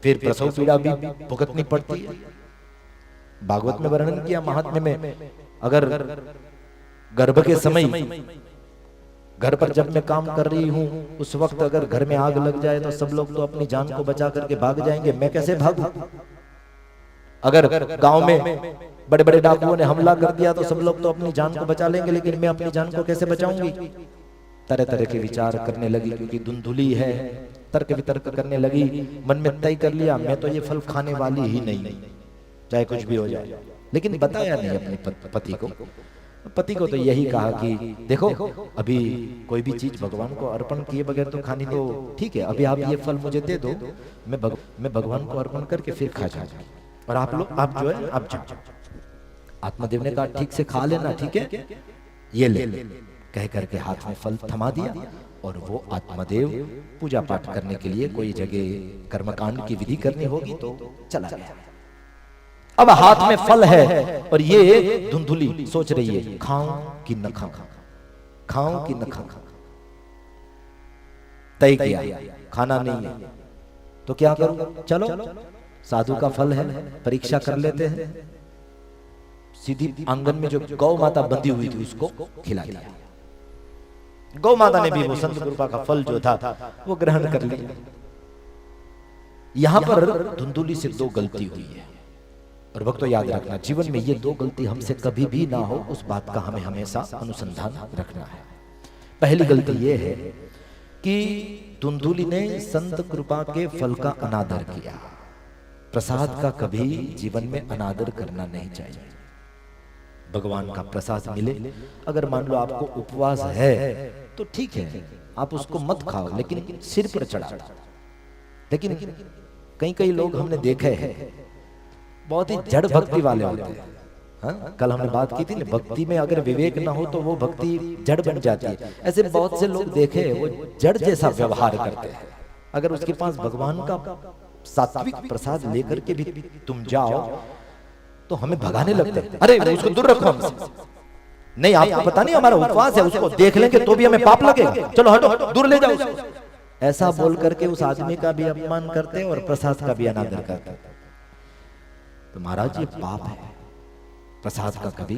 फिर प्रसव पीड़ा भी भुगतनी पड़ती है। भागवत में वर्णन किया महात्म्य में, अगर गर्भ के समय घर पर जब मैं काम कर रही हूं उस वक्त अगर घर में आग लग जाए तो सब लोग तो अपनी जान को बचा करके भाग जाएंगे, मैं कैसे भागूं? अगर गांव में बड़े बड़े डाकुओं ने हमला कर दिया तो सब लोग तो अपनी जान को बचा लेंगे, लेकिन मैं अपनी जान को कैसे बचाऊंगी? तरह तरह के विचार करने लगी, क्योंकि धुंधुली है, तर्क वितर्क करने लगी। मन में तय कर लिया मैं तो ये फल खाने वाली ही नहीं, चाहे कुछ भी हो जाए। लेकिन बताया नहीं अपने पति को। पति को तो यही कहा कि देखो, अभी कोई भी चीज भगवान को अर्पण किए बगैर तो खानी तो ठीक है, अभी आप ये फल मुझे दे दो, मैं भगवान को अर्पण करके फिर खा जाऊंगा, और आप लोग आप जो है आप जाओ। आत्मदेव ने कहा ठीक से खा लेना, ठीक है, ये ले कह करके हाथ में फल थमा दिया, और वो आत्मदेव पूजा पाठ करने के लिए कोई जगह कर्मकांड की विधि करनी होगी तो चला गया। अब हाथ में फल है, और ये धुंधुली सोच रही है खाऊं कि न खाऊं, खाऊं कि न खाऊं। तय किया खाना नहीं है तो क्या करूं, चलो साधु का फल है, परीक्षा कर लेते हैं। सीधी आंगन में जो गौ माता बंधी हुई थी उसको खिला दिया। गौ माता ने भी वो संत कृपा का फल जो था वो ग्रहण कर लिया। यहां पर धुंधुली से दो गलती हुई है, और भक्तों याद रखना, जीवन में ये दो गलती हमसे कभी भी ना हो, उस बात का हमें हमेशा अनुसंधान रखना है। पहली गलती ये है कि धुंधुली ने संत कृपा के फल का अनादर किया। प्रसाद का कभी जीवन में अनादर करना नहीं चाहिए। भगवान का प्रसाद मिले, अगर मान लो आपको उपवास है तो ठीक है, आप उसको मत खाओ, लेकिन सिर पर चढ़ा। लेकिन कई लोग हमने देखे हैं बहुत ही जड़ भक्ति वाले होते हैं। हाँ? कल हमने बात की थी ना, भक्ति में अगर विवेक ना हो तो वो भक्ति जड़ बन जाती है। ऐसे बहुत से लोग देखे हैं, वो जड़ जैसा व्यवहार करते हैं। अगर उसके पास भगवान का सात्विक प्रसाद लेकर के भी तुम जाओ तो हमें भगाने लगते हैं, अरे उसको दूर रखो हमसे। नहीं, आपको पता नहीं हमारा उपवास है, उसको देख लेंगे तो भी हमें पाप लगेगा, चलो हटो, दूर ले जाओ उसको। ऐसा बोल करके उस आदमी का भी अपमान करते और प्रसाद का भी अनादर करते। तो महाराज ये पाप है, प्रसाद का कभी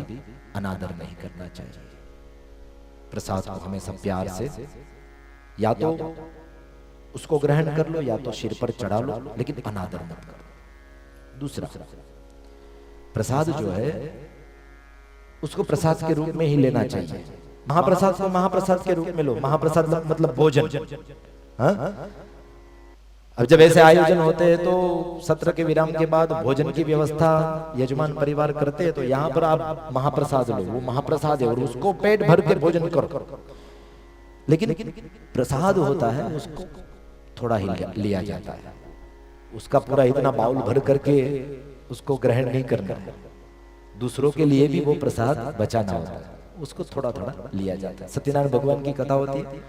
अनादर नहीं करना चाहिए। प्रसाद को हमेशा प्यार से या तो उसको ग्रहण कर लो या तो सिर पर चढ़ा लो, लेकिन अनादर मत करो। दूसरा, प्रसाद जो है उसको प्रसाद के रूप में ही लेना चाहिए। महाप्रसाद को महाप्रसाद के रूप में लो। महाप्रसाद मतलब भोजन। हाँ? अब जब ऐसे आयोजन होते हैं तो सत्र के विराम के बाद भोजन की व्यवस्था यजमान परिवार करते हैं, तो यहाँ पर आप महाप्रसाद लो, वो महाप्रसाद है और उसको पेट भर के भोजन करो। लेकिन प्रसाद होता है उसको थोड़ा ही लिया जाता है, उसका पूरा इतना बाउल भर करके उसको ग्रहण नहीं करना है। दूसरों के लिए भी वो प्रसाद बचाना होता है, उसको थोड़ा थोड़ा लिया जाता है। सत्यनारायण भगवान की कथा होती है,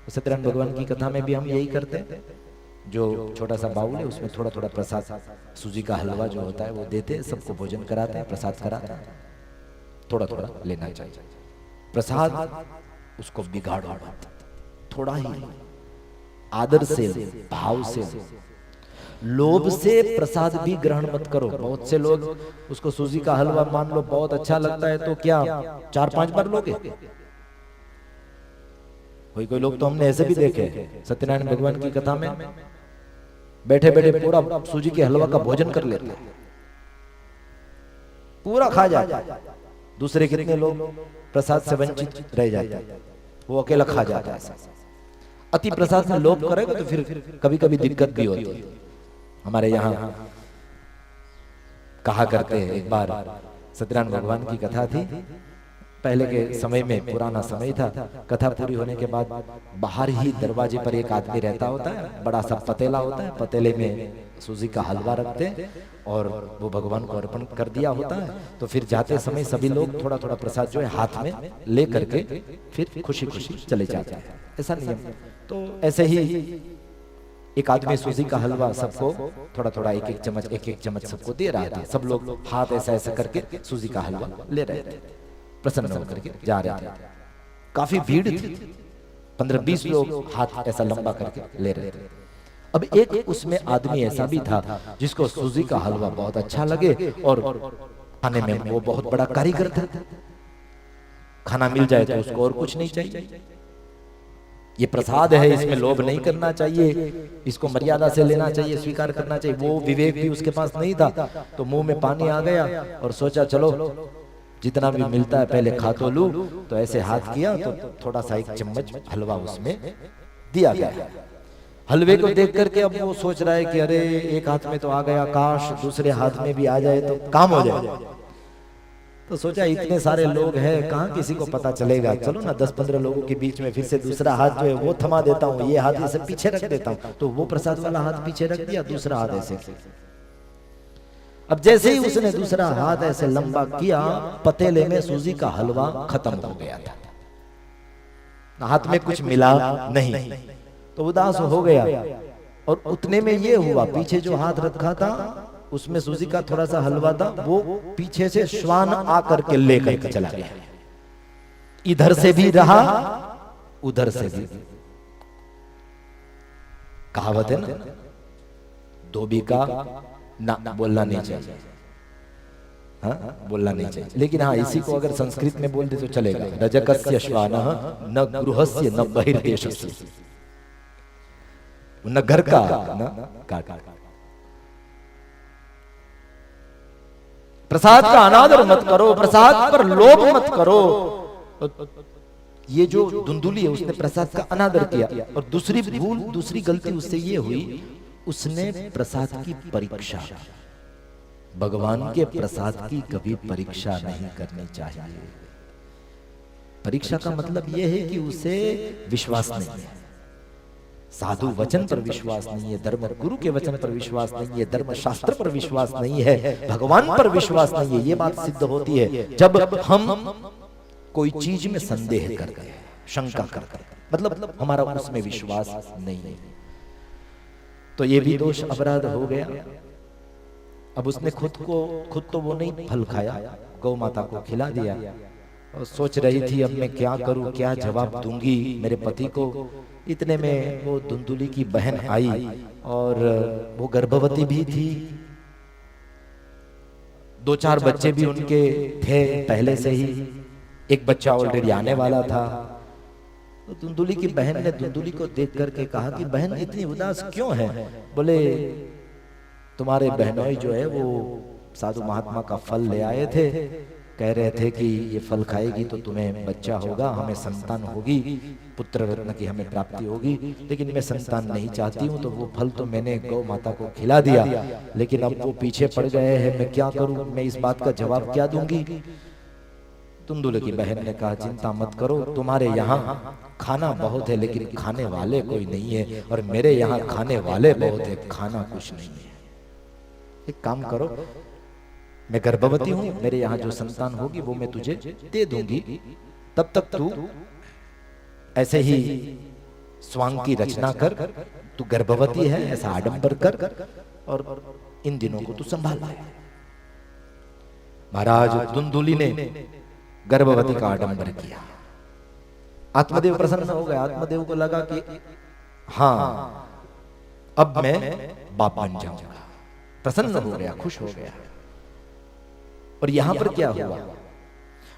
सत्यनारायण भगवान की कथा में भी हम यही करते हैं। जो छोटा सा बाउल है उसमें थोड़ा थोड़ा प्रसाद, सूजी का हलवा जो होता है वो देते हैं, सबको भोजन कराते हैं, प्रसाद कराते हैं। थोड़ा थोड़ा लेना चाहिए प्रसाद, उसको बिगाड़ो मत, थोड़ा ही आदर से, भाव से, लोभ से प्रसाद भी ग्रहण मत करो। बहुत से लोग उसको सूजी का हलवा मान लो बहुत अच्छा लगता है तो क्या 4-5 बार लोगे? कोई कोई लोग तो हमने ऐसे भी देखे, सत्यनारायण भगवान की कथा में बैठे बैठे पूरा सूजी के हलवा का भोजन कर लेते, पूरा खा जाते। दूसरे कितने लोग प्रसाद से वंचित रह जाते, वो अकेला खा जाता है। अति प्रसाद में लोभ करेगा तो फिर कभी कभी दिक्कत भी होती है। हमारे यहाँ कहा करते हैं, एक बार सत्यनारायण भगवान की कथा थी, पहले के समय में, पुराना समय था। कथा पूरी होने के बाद बाहर ही दरवाजे पर एक आदमी रहता होता है, बड़ा सा पतेला होता है, पतेले में सूजी का हलवा रखते हैं और वो भगवान को अर्पण कर दिया होता है। तो फिर जाते समय सभी लोग थोड़ा थोड़ा प्रसाद जो है हाथ में ले करके फिर खुशी खुशी चले जाते हैं, ऐसा नियम। तो ऐसे ही एक आदमी सूजी का हलवा सबको थोड़ा थोड़ा एक एक चम्मच सबको दे रहा था। सब लोग हाथ ऐसा ऐसा करके सूजी का हलवा ले रहे थे, प्रसन्न होकर के जा रहे थे। काफी भीड़ थी, 15-20 लोग हाथ ऐसा लंबा करके ले रहे थे। अब एक उसमें आदमी ऐसा भी था जिसको सूजी का हलवा बहुत अच्छा लगे और खाने में वो बहुत बड़ा कारीगर था। खाना मिल जाए तो उसको और कुछ नहीं चाहिए। ये प्रसाद है, इसमें लोभ नहीं करना चाहिए, इसको मर्यादा से लेना चाहिए, स्वीकार करना चाहिए। वो विवेक भी उसके पास नहीं था, तो मुंह में पानी आ गया और सोचा चलो जितना भी मिलता है पहले खा तो लूं। तो ऐसे हाथ किया तो थोड़ा सा एक चम्मच हलवा उसमें दिया गया। हलवे को देख करके अब वो सोच रहा है कि अरे एक हाथ में तो आ गया, काश दूसरे हाथ में भी आ जाए तो काम हो जाए। तो सोचा इतने सारे लोग हैं, कहाँ किसी को पता चलेगा, चलो ना 10-15 लोगों के बीच में फिर से दूसरा हाथ जो है वो थमा देता हूँ, ये हाथ इसे पीछे रख देता हूँ। तो वो प्रसाद वाला हाथ पीछे रख दिया, दूसरा हाथ ऐसे। अब जैसे ही उसने दूसरा हाथ ऐसे लंबा किया, पतेले में सूजी का हलवा खत्म हो गया था, हाथ में कुछ मिला नहीं। तो उदास हो गया और उतने में ये हुआ, पीछे जो हाथ रखा था उसमें सूजी का थोड़ा सा हलवा था, वो पीछे से श्वान आकर के लेकर के चला गया। इधर से भी रहा उधर से भी। कहावत है ना, धोबी का ना बोलना नहीं चाहिए, हाँ बोलना नहीं चाहिए। लेकिन हाँ इसी को अगर संस्कृत में बोल दे तो चलेगा। रजकस्य श्वानः न गृहस्य न बहिर्देशस्य, न घर का न काट। प्रसाद का अनादर मत करो, प्रसाद पर लोभ मत करो। ये जो धुंधुली है उसने प्रसाद का अनादर किया। और दूसरी भूल, दूसरी गलती उससे ये हुई, उसने प्रसाद की परीक्षा, भगवान के प्रसाद की कभी परीक्षा नहीं करनी चाहिए। परीक्षा का मतलब यह है कि उसे विश्वास नहीं है, साधु वचन पर विश्वास नहीं है, धर्म गुरु के वचन पर विश्वास नहीं है, धर्म शास्त्र पर विश्वास नहीं है, भगवान पर विश्वास नहीं है। ये बात सिद्ध होती है जब हम कोई चीज में संदेह करते हैं, शंका करते हैं, मतलब हमारा उसमें विश्वास नहीं है। तो ये भी दोष अपराध हो गया। अब उसने खुद तो वो नहीं फल खाया, गौ माता को खिला दिया और सोच रही थी अब मैं क्या करूं, क्या जवाब दूंगी मेरे पति को। इतने में वो धुंधुली की बहन आई और वो गर्भवती भी थी, 2-4 बच्चे भी उनके थे पहले से ही, एक बच्चा ऑलरेडी आने वाला था। तो धुंधुली की बहन ने धुंधुली को देख करके कहा कि बहन इतनी उदास क्यों है? बोले तुम्हारे बहनोई जो है वो साधु महात्मा का फल ले आए थे, कह रहे थे कि ये फल खाएगी तो तुम्हें बच्चा होगा, हमें संतान होगी, पुत्र रत्न की हमें प्राप्ति होगी, लेकिन मैं संतान नहीं चाहती हूँ। तो वो फल तो मैंने गौ माता को खिला दिया, लेकिन अब वो पीछे पड़ गए हैं, मैं क्या करूँ, मैं इस बात का जवाब क्या दूंगी? धुंधुली की बहन ने कहा चिंता मत करो, तुम्हारे यहाँ खाना बहुत है लेकिन खाने वाले कोई नहीं है, और मेरे यहाँ खाने वाले बहुत है, खाना कुछ नहीं है। एक काम करो, मैं गर्भवती हूं, मेरे यहाँ जो संतान होगी वो मैं तुझे दे दूंगी, तब तक तू ऐसे ही स्वांग की रचना कर, तू गर्भवती है ऐसा आडंबर कर और इन दिनों को तू संभाल ले। महाराज धुंधुली ने गर्भवती का आडंबर किया। आत्मदेव प्रसन्न हो गया। आत्मदेव को लगा कि हाँ अब मैं बाप बन जाऊंगा। प्रसन्न हो गया, खुश हो गया। और यहां पर क्या हुआ,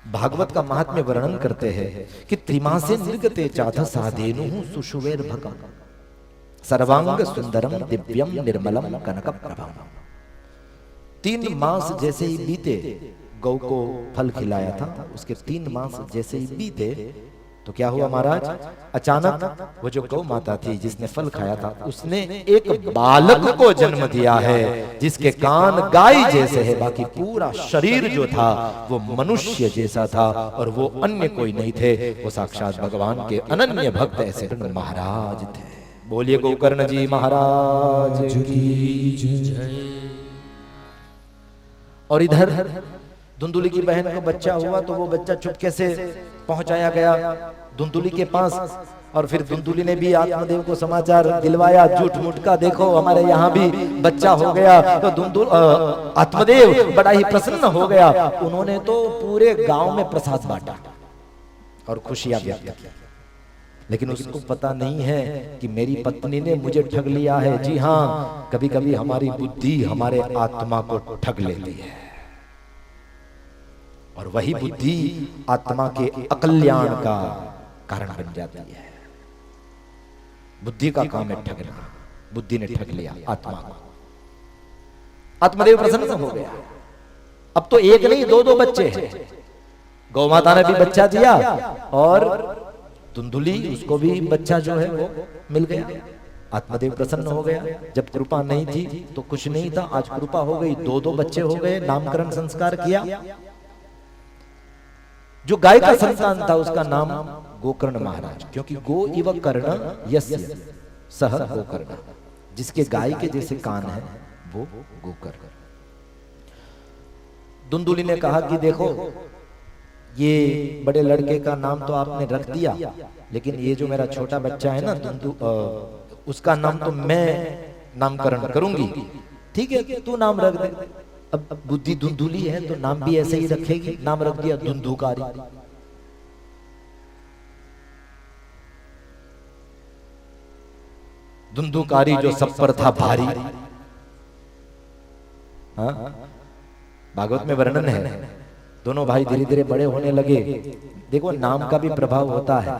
भागवत का महात्म्य वर्णन करते हैं कि त्रिमासे निर्गते चाथ साधेनु सुषुवेर भगम सर्वांग सुंदरम दिव्यम निर्मलम कनक प्रभम। 3 मास जैसे ही बीते, गौ को फल खिलाया था, उसके 3 मास जैसे ही बीते तो क्या हुआ महाराज, अचानक वो जो गौ माता थी जिसने फल खाया था, उसने एक बालक को जन्म दिया है जिसके कान गाय जैसे है, बाकी पूरा शरीर जो था वो मनुष्य जैसा था और वो अन्य कोई नहीं थे, वो साक्षात भगवान के अनन्य भक्त ऐसे महाराज थे। बोलिए गोकर्ण जी महाराज की जय। और इधर धुंधुली की बहन को बच्चा हुआ तो वो बच्चा चुपके से पहुंचाया गया धुंधुली के पास। और फिर धुंधुली ने भी आत्मदेव को समाचार दिलवाया, झूठ मूठ का देखो हमारे यहाँ भी बच्चा हो गया। तो आत्मदेव बड़ा ही प्रसन्न हो गया। उन्होंने तो पूरे गांव में प्रसाद बांटा और खुशियां व्यक्त की। लेकिन उसको पता नहीं है कि मेरी पत्नी ने मुझे ठग लिया है। जी हाँ, कभी कभी हमारी बुद्धि हमारे आत्मा को ठग लेती है और वही बुद्धि आत्मा के अकल्याण का कारण बन जाती है। बुद्धि का काम है ठगना, बुद्धि ने ठग लिया आत्मा को। आत्मदेव प्रसन्न हो गया। अब तो एक नहीं 2 बच्चे हैं। गौ माता ने भी बच्चा दिया और धुंधुली उसको भी बच्चा जो है वो मिल गया। आत्मदेव प्रसन्न हो गया। जब कृपा नहीं थी तो कुछ नहीं था, आज कृपा हो गई, 2 बच्चे हो गए। नामकरण संस्कार किया। जो गाय का संतान था उसका नाम गोकर्ण महाराज, क्योंकि गो इव कर्ण यस्य सह गोकर्ण, जिसके गाय के जैसे कान है वो गोकर्ण। धुंधुली ने कहा कि देखो ये बड़े लड़के का नाम तो आपने रख दिया, लेकिन ये जो मेरा छोटा बच्चा है ना उसका नाम तो मैं नामकरण करूंगी। ठीक है तू नाम रख दे। अब बुद्धि धुंधुली है तो नाम भी ऐसे ही रखेगी। नाम रख दिया धुंधुकारी। धुंधुकारी जो सब पर था भारी। हाँ भागवत में वर्णन है। दोनों भाई धीरे धीरे बड़े होने लगे। देखो नाम का भी प्रभाव होता है।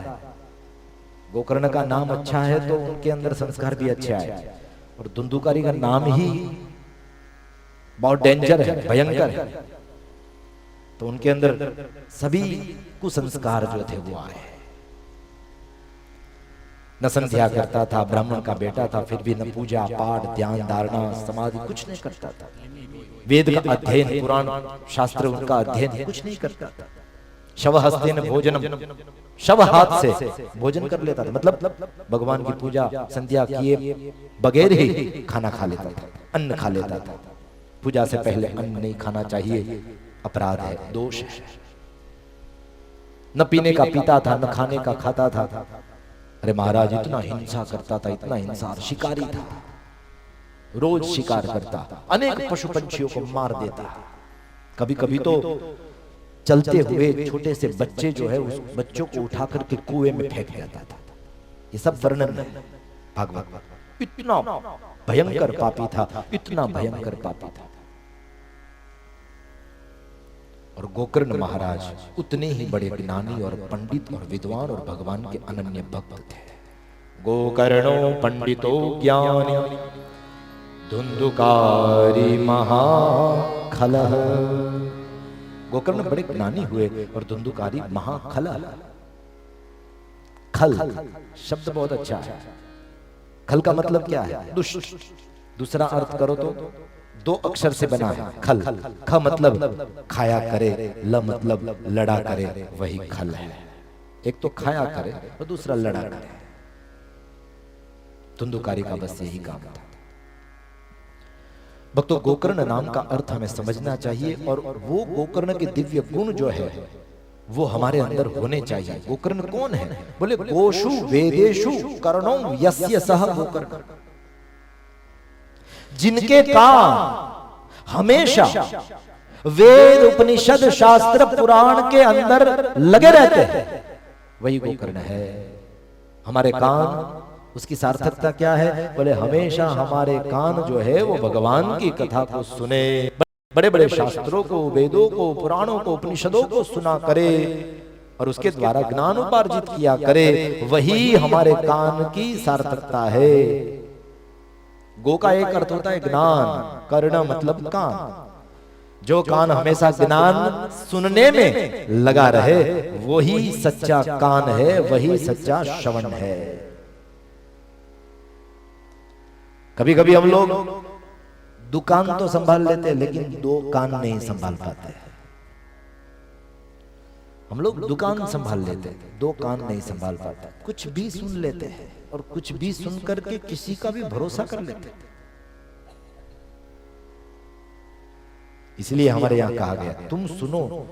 गोकर्ण का नाम अच्छा है तो उनके अंदर संस्कार भी अच्छा है, और धुंधुकारी का नाम ही बहुत डेंजर है, भयंकर है, तो उनके अंदर सभी कुसंस्कार जो थे वो आए। न संध्या करता था, ब्राह्मण का बेटा था, फिर भी न पूजा पाठ ध्यान धारणा समाधि कुछ नहीं करता था। वेद का अध्ययन पुराण शास्त्र उनका अध्ययन कुछ नहीं करता था। शव हस्तेन भोजनम, शव हाथ से भोजन कर लेता था, मतलब भगवान की पूजा संध्या किए बगैर ही खाना खा लेता था, अन्न खा लेता था। पूजा से पहले अन्न नहीं खाना चाहिए, अपराध है, दोष है। न पीने का पीता था, न खाने का खाता था। अरे महाराज इतना हिंसा करता था, इतना हिंसा, शिकारी था, रोज शिकार करता, अनेक पशु पंछियों को मार देता। कभी कभी तो चलते हुए छोटे से बच्चे जो है उस बच्चों को उठा करके कुएं में फेंक देता था। ये सब वर्णन है भागवत में। इतना भयंकर पापी था, इतना भयंकर पापी था। और गोकर्ण महाराज उतने ही बड़े ज्ञानी और पंडित और विद्वान और भगवान के अनन्य भक्त थे। गोकर्णो पंडितो ज्ञानी धुंधुकारी महाखलः। गोकर्ण बड़े ज्ञानी हुए और धुंधुकारी महाखलः। खल शब्द बहुत अच्छा है। खल का मतलब क्या है? दुष्ट। दूसरा अर्थ करो तो 2 अक्षर से बना है खल। ख मतलब खाया करे, ल मतलब लड़ा करे, वही खल है। एक तो खाया करे और दूसरा लड़ा करे। धुंधुकारी का बस यही काम था। भक्तों गोकर्ण नाम का अर्थ हमें समझना चाहिए, और वो गोकर्ण के दिव्य गुण जो है वो हमारे अंदर होने चाहिए। गोकर्ण कौन है? बोले गोषु वेदेषु कर्णों यस्य सह गोकर्ण, जिनके कान हमेशा वेद उपनिषद शास्त्र पुराण के अंदर लगे रहते हैं, वही गोकर्ण है। हमारे कान, उसकी सार्थकता क्या है? बोले हमेशा हमारे कान जो है वो भगवान की कथा को सुने, बड़े बड़े शास्त्रों को, वेदों को, पुराणों को, उपनिषदों को सुना करे और उसके द्वारा ज्ञान उपार्जित किया करे, वही हमारे कान की सार्थकता है। गो का एक अर्थ होता है ज्ञान, कर्ण मतलब कान। जो कान हमेशा ज्ञान सुनने में लगा रहे, वही सच्चा कान है, वही सच्चा श्रवण है। कभी कभी हम लोग दुकान तो संभाल लेते हैं, लेकिन दो कान नहीं संभाल पाते। हम लोग दुकान संभाल लेते हैं, दो कान नहीं संभाल पाते। कुछ भी सुन लेते हैं और कुछ भी सुन करके किसी का भी भरोसा कर लेते हैं। इसलिए हमारे यहां कहा गया, तुम सुनो,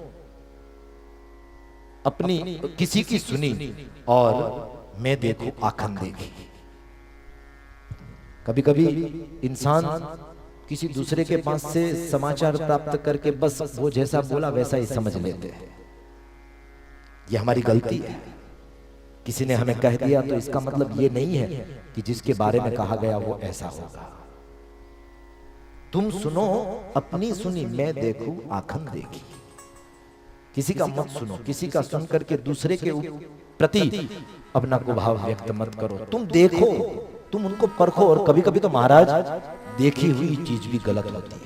अपनी किसी की सुनी और मैं देखूं आंखन देखी। कभी कभी इंसान किसी दूसरे के पास से समाचार प्राप्त करके बस वो जैसा बोला वैसा ही समझ लेते हैं। ये हमारी गलती है। किसी ने हमें कह दिया तो इसका मतलब ये नहीं है कि जिसके बारे में कहा गया वो ऐसा होगा। तुम सुनो, अपनी सुनी मैं देखूं आंखन देखी। किसी का मत सुनो, किसी का सुन करके दूसरे के प्रति अपना कुभाव व्यक्त मत करो। तुम देखो, तुम उनको परखो। और कभी कभी तो महाराज देखी हुई चीज भी गलत होती है।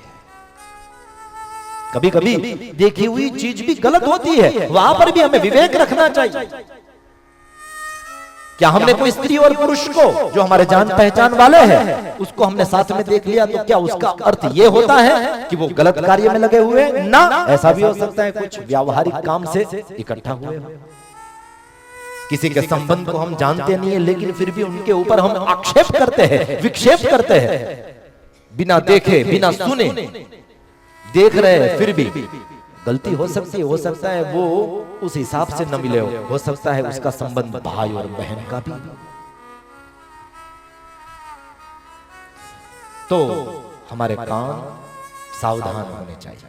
कभी कभी देखी हुई चीज भी गलत होती है, वहां पर भी हमें विवेक रखना चाहिए। क्या हमने कोई स्त्री और पुरुष को जो हमारे जान पहचान वाले हैं उसको हमने साथ में देख लिया तो क्या उसका अर्थ ये होता है कि वो गलत कार्य में लगे हुए? ना, ऐसा भी हो सकता है कुछ व्यावहारिक काम से इकट्ठा हुए हो। किसी के संबंध को हम जानते नहीं है, लेकिन फिर भी उनके ऊपर हम आक्षेप करते हैं, विक्षेप करते हैं, बिना देखे बिना सुने। देख रहे हैं फिर भी गलती हो सकती है। हो सकता है वो उस हिसाब से न मिले हो सकता है उसका संबंध भाई और बहन का भी। तो हमारे कान सावधान होने चाहिए।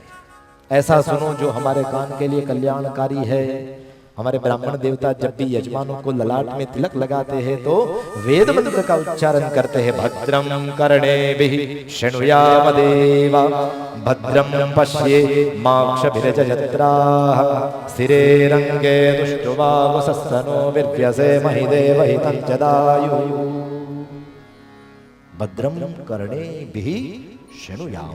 ऐसा सुनो जो हमारे कान के लिए कल्याणकारी है। हमारे ब्राह्मण देवता जब भी यजमानों को ललाट में तिलक लगाते हैं तो वेद मंत्र का उच्चारण करते हैं। भद्रम कर्णेभिः शृणुयाम देवा, भद्रम पश्येमाक्षभिर्यजत्राः, स्थिरेरङ्गे दुष्टुवागुसस्तनो विर्व्यसेमहि देवहितं जदायुः। भद्रम कर्णेभिः शृणुयाम।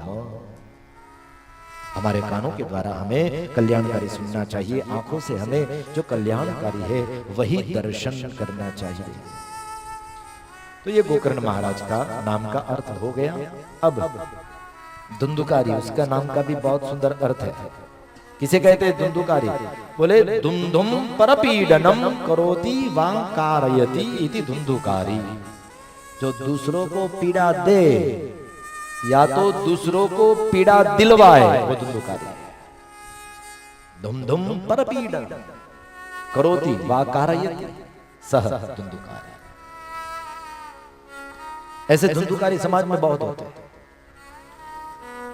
हमारे कानों के द्वारा हमें कल्याणकारी सुनना चाहिए, आंखों से हमें जो कल्याणकारी है वही दर्शन करना चाहिए। तो ये गोकर्ण महाराज का नाम का अर्थ हो गया। अब धुंधुकारी, उसका नाम का भी बहुत सुंदर अर्थ है। किसे कहते हैं धुंधुकारी? बोले धुंधुम परपीडनम करोति वा कारयति इति धुंधुकारी। जो दूसरों को पीड़ा दे या तो दूसरों को पीड़ा दिलवाए वो धुंधुकारी है। धुम धुम परपीडन करोति वा कारयति सह धुंधुकारी। ऐसे धुंधुकारी समाज में बहुत होते हैं।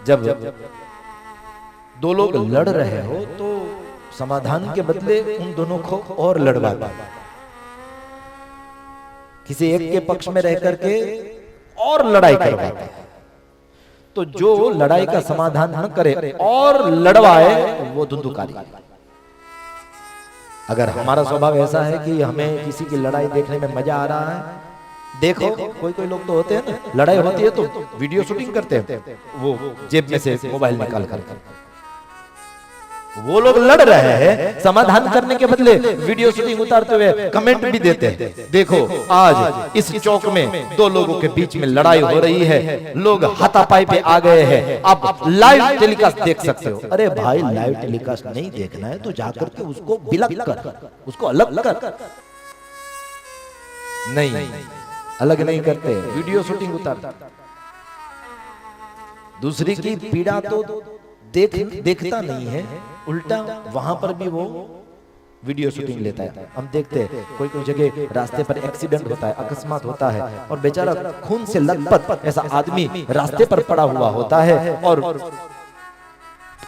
जब दो लोग लड़ रहे हो तो समाधान के बदले उन दोनों को और लड़वाते, किसी एक के पक्ष में रह करके और लड़ाई करवाते हैं। तो जो लड़ाई का समाधान न करे और लड़वाए वो धुंधुकारी। अगर हमारा स्वभाव ऐसा है कि हमें किसी की लड़ाई देखने में मजा आ रहा है, देखो कोई कोई लोग तो होते हैं ना, लड़ाई होती है तो वीडियो शूटिंग करते हैं, वो जेब में से मोबाइल निकाल कर। वो लोग लड़ रहे हैं, समाधान करने के बदले वीडियो शूटिंग उतारते हुए कमेंट भी देते हैं। देखो आज इस चौक में दो लोगों के बीच में लड़ाई हो रही है, लोग हाथापाई पे आ गए हैं, आप लाइव टेलीकास्ट देख सकते हो। अरे भाई, लाइव टेलीकास्ट नहीं देखना है तो जाकर के उसको बिलक कर, उसको अलग कर। नहीं, अलग नहीं करते, वीडियो शूटिंग उतारते। दूसरी की पीड़ा तो देखता नहीं है, उल्टा वहां पर भी वो वीडियो शूटिंग लेता है। हम देखते हैं कोई कोई जगह रास्ते पर एक्सीडेंट होता है, अकस्मात होता है, और बेचारा खून से लथपथ ऐसा आदमी रास्ते पर पड़ा हुआ होता है और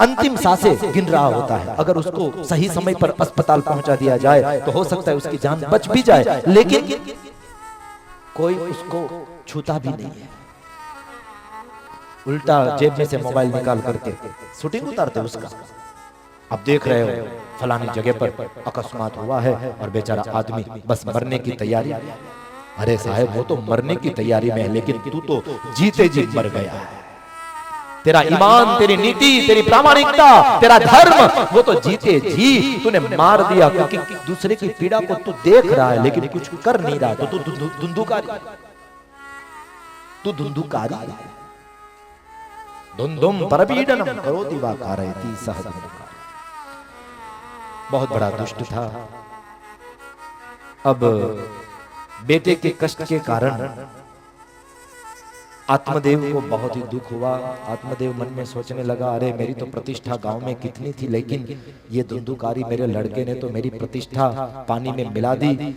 अंतिम सांसें गिन रहा होता है। अगर उसको सही समय पर अस्पताल पहुंचा दिया जाए तो हो सकता है उसकी जान बच भी जाए, लेकिन कोई उसको छूता भी नहीं है। उल्टा जेब में से मोबाइल निकाल करके शूटिंग उतारते उसका। अब देख रहे हो फलानी जगह पर अकस्मात हुआ है और बेचारा आदमी बस मरने की तैयारी। अरे साहब, वो तो मरने की तैयारी में है, लेकिन तू तो जीते जी मर गया है। तेरा ईमान, तेरी नीति, तेरी प्रामाणिकता, तेरा धर्म, वो तो जीते जी तूने मार दिया, क्योंकि दूसरे की पीड़ा को तू देख रहा है लेकिन कुछ कर नहीं रहा। तो तू धुंधुकारी, तू धुंधुकारी। धुंधुम परपीडनम करोति वा कारयति सह धुंधुकारी। बहुत बड़ा दुष्ट था। अब बेटे के कष्ट के कारण आत्मदेव को बहुत ही दुख हुआ। आत्मदेव मन में सोचने लगा, अरे मेरी तो प्रतिष्ठा गांव में कितनी थी, लेकिन ये धुंधुकारी मेरे लड़के ने तो मेरी प्रतिष्ठा पानी में मिला दी।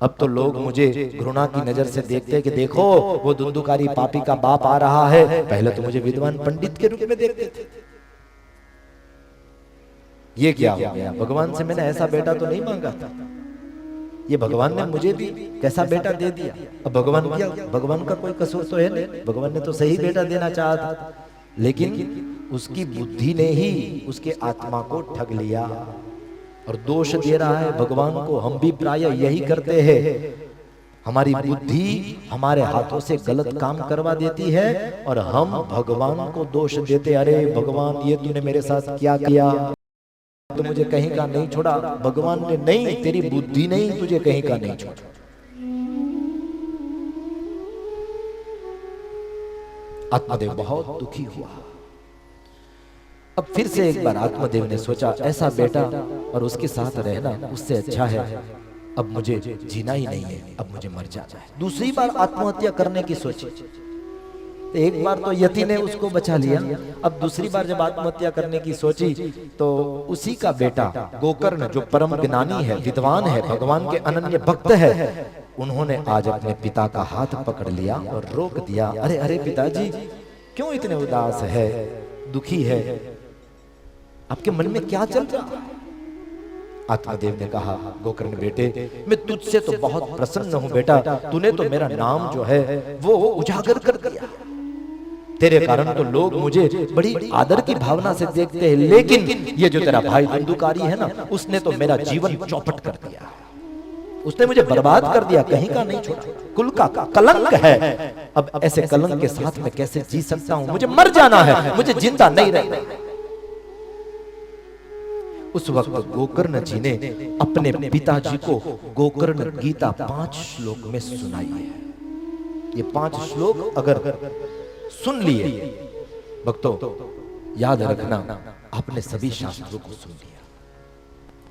अब तो लोग मुझे घृणा की नजर से देखते कि देखो वो धुंधुकारी पापी का बाप आ रहा है। पहले तो मुझे विद्वान पंडित के रूप में देखते थे, ये क्या हो गया? भगवान से मैंने ऐसा बेटा तो नहीं मांगा था, ये भगवान ने मुझे भी कैसा बेटा दे दिया। अब भगवान क्या, भगवान का कोई कसूर तो है नहीं, भगवान ने तो सही बेटा देना चाहा था, लेकिन उसकी बुद्धि ने ही उसके आत्मा को ठग लिया और दोष दे रहा है भगवान को। हम भी प्राय यही करते हैं, हमारी बुद्धि हमारे हाथों से गलत काम करवा देती है और हम भगवान को दोष देते, अरे भगवान ये तूने मेरे साथ क्या किया, तो मुझे कहीं का नहीं छोड़ा। भगवान ने नहीं, तेरी बुद्धि ने ही तुझे कहीं का नहीं छोड़ा। आत्मदेव बहुत दुखी हुआ। अब फिर से एक बार आत्मदेव ने सोचा, ऐसा बेटा और उसके साथ रहना उससे अच्छा है, अब मुझे जीना ही नहीं है, अब मुझे मर जाना है। दूसरी बार आत्महत्या करने की सोची। एक बार तो यति ने उसको बचा लिया, अब दूसरी बार जब आत्महत्या करने की सोची तो उसी का बेटा गोकर्ण, जो परम ज्ञानी है, विद्वान है, भगवान के अनन्य भक्त है, उन्होंने आज अपने पिता का हाथ पकड़ लिया और रोक दिया। अरे अरे पिताजी, क्यों इतने उदास है, दुखी है, आपके मन में क्या चल रहा है? आत्मदेव ने कहा, गोकर्ण बेटे, मैं तुझसे तो बहुत प्रसन्न हूं बेटा, तूने तो मेरा नाम जो है वो उजागर कर दिया। तेरे कारण तो लोग मुझे बड़ी आदर की भावना से देखते हैं, लेकिन ये जो तेरा भाई धुंधुकारी है ना, उसने तो मेरा जीवन चौपट कर दिया, उसने मुझे बर्बाद कर दिया, कहीं का नहीं छोड़ा, कुल का कलंक है। अब ऐसे कलंक के साथ मैं कैसे जी सकता हूं? मुझे मर जाना है, मुझे जिंदा नहीं रहना। उस वक्त गोकर्ण जी ने अपने पिताजी को गोकर्ण गीता 5 श्लोक में सुनाई है। ये 5 श्लोक अगर सुन लिए भक्तों, याद रखना आपने सभी शास्त्रों को सुन लिया।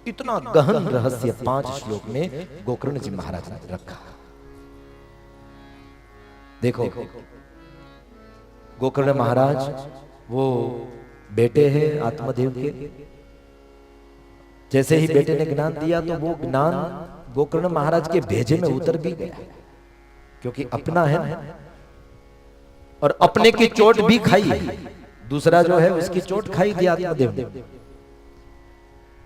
इतना गहन रहस्य 5 श्लोक में गोकर्ण जी महाराज ने रखा। देखो, गोकर्ण महाराज वो बेटे हैं आत्मदेव के। जैसे ही बेटे ने ज्ञान दिया तो वो ज्ञान गोकर्ण महाराज के भेजे में उतर भी गया, क्योंकि अपना है और अपने की चोट भी खाई, दूसरा जो है उसकी चोट खाई दिया आत्मदेव ने।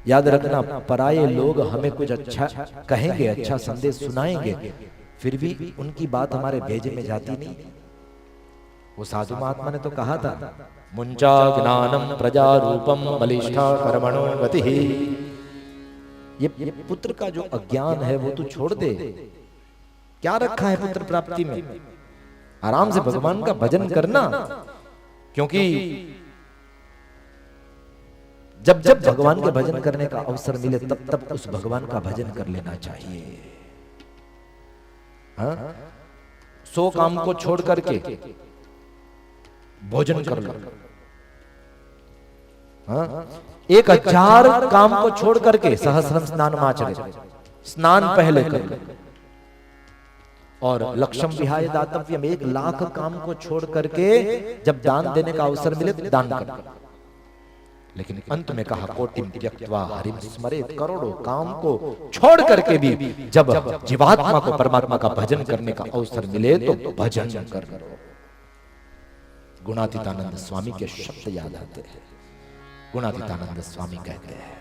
याद रखना, पराये लोग हमें कुछ अच्छा कहेंगे, अच्छा संदेश सुनाएंगे, फिर भी उनकी बात हमारे भेजे में जाती नहीं। वो साधु महात्मा ने तो कहा था, मुंचा ज्ञानम प्रजा रूपम बलिष्ठा कर्मणो गति। ये पुत्र का जो अज्ञान है वो तू छोड़ दे। क्या रखा है पुत्र प्राप्ति में? आराम से भगवान का भजन करना, क्योंकि जब जब भगवान के भजन करने का अवसर मिले तब तब उस भगवान का भजन कर लेना चाहिए। हाँ? 100 काम को छोड़ करके भोजन कर लो। हाँ? 1000 काम को छोड़ करके सहस्रम स्नान माचरे, स्नान पहले कर लो। और लक्ष्यम विहाय दातव्यम, 1,00,000 काम को छोड़ करके जब दान देने का अवसर मिले तो दान कर लो। लेकिन अंत में कहा कोटिम त्यक्त्वा हरिम स्मरेत, करोड़ों काम को छोड़ करके भी जब जीवात्मा को परमात्मा का भजन करने का अवसर मिले तो भजन करो। गुणातीतानंद स्वामी के शब्द याद आते हैं। गुणातीतानंद स्वामी कहते हैं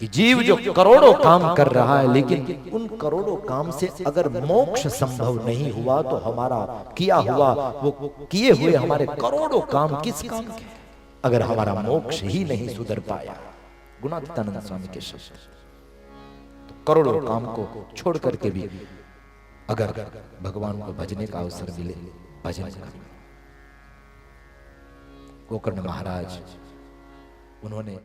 कि जीव जो करोड़ों काम कर रहा है, लेकिन उन करोड़ों काम से अगर मोक्ष संभव नहीं हुआ तो हमारा किया हुआ, वो किए हुए हमारे करोड़ों काम किस काम के, अगर हमारा मोक्ष ही नहीं सुधर पाया। गुणातीतानंद स्वामी के शब्द। तो करोड़ों काम को छोड़ करके भी अगर भगवान को भजने का अवसर मिले, भजन करें। गोकर्ण महाराज उन्होंने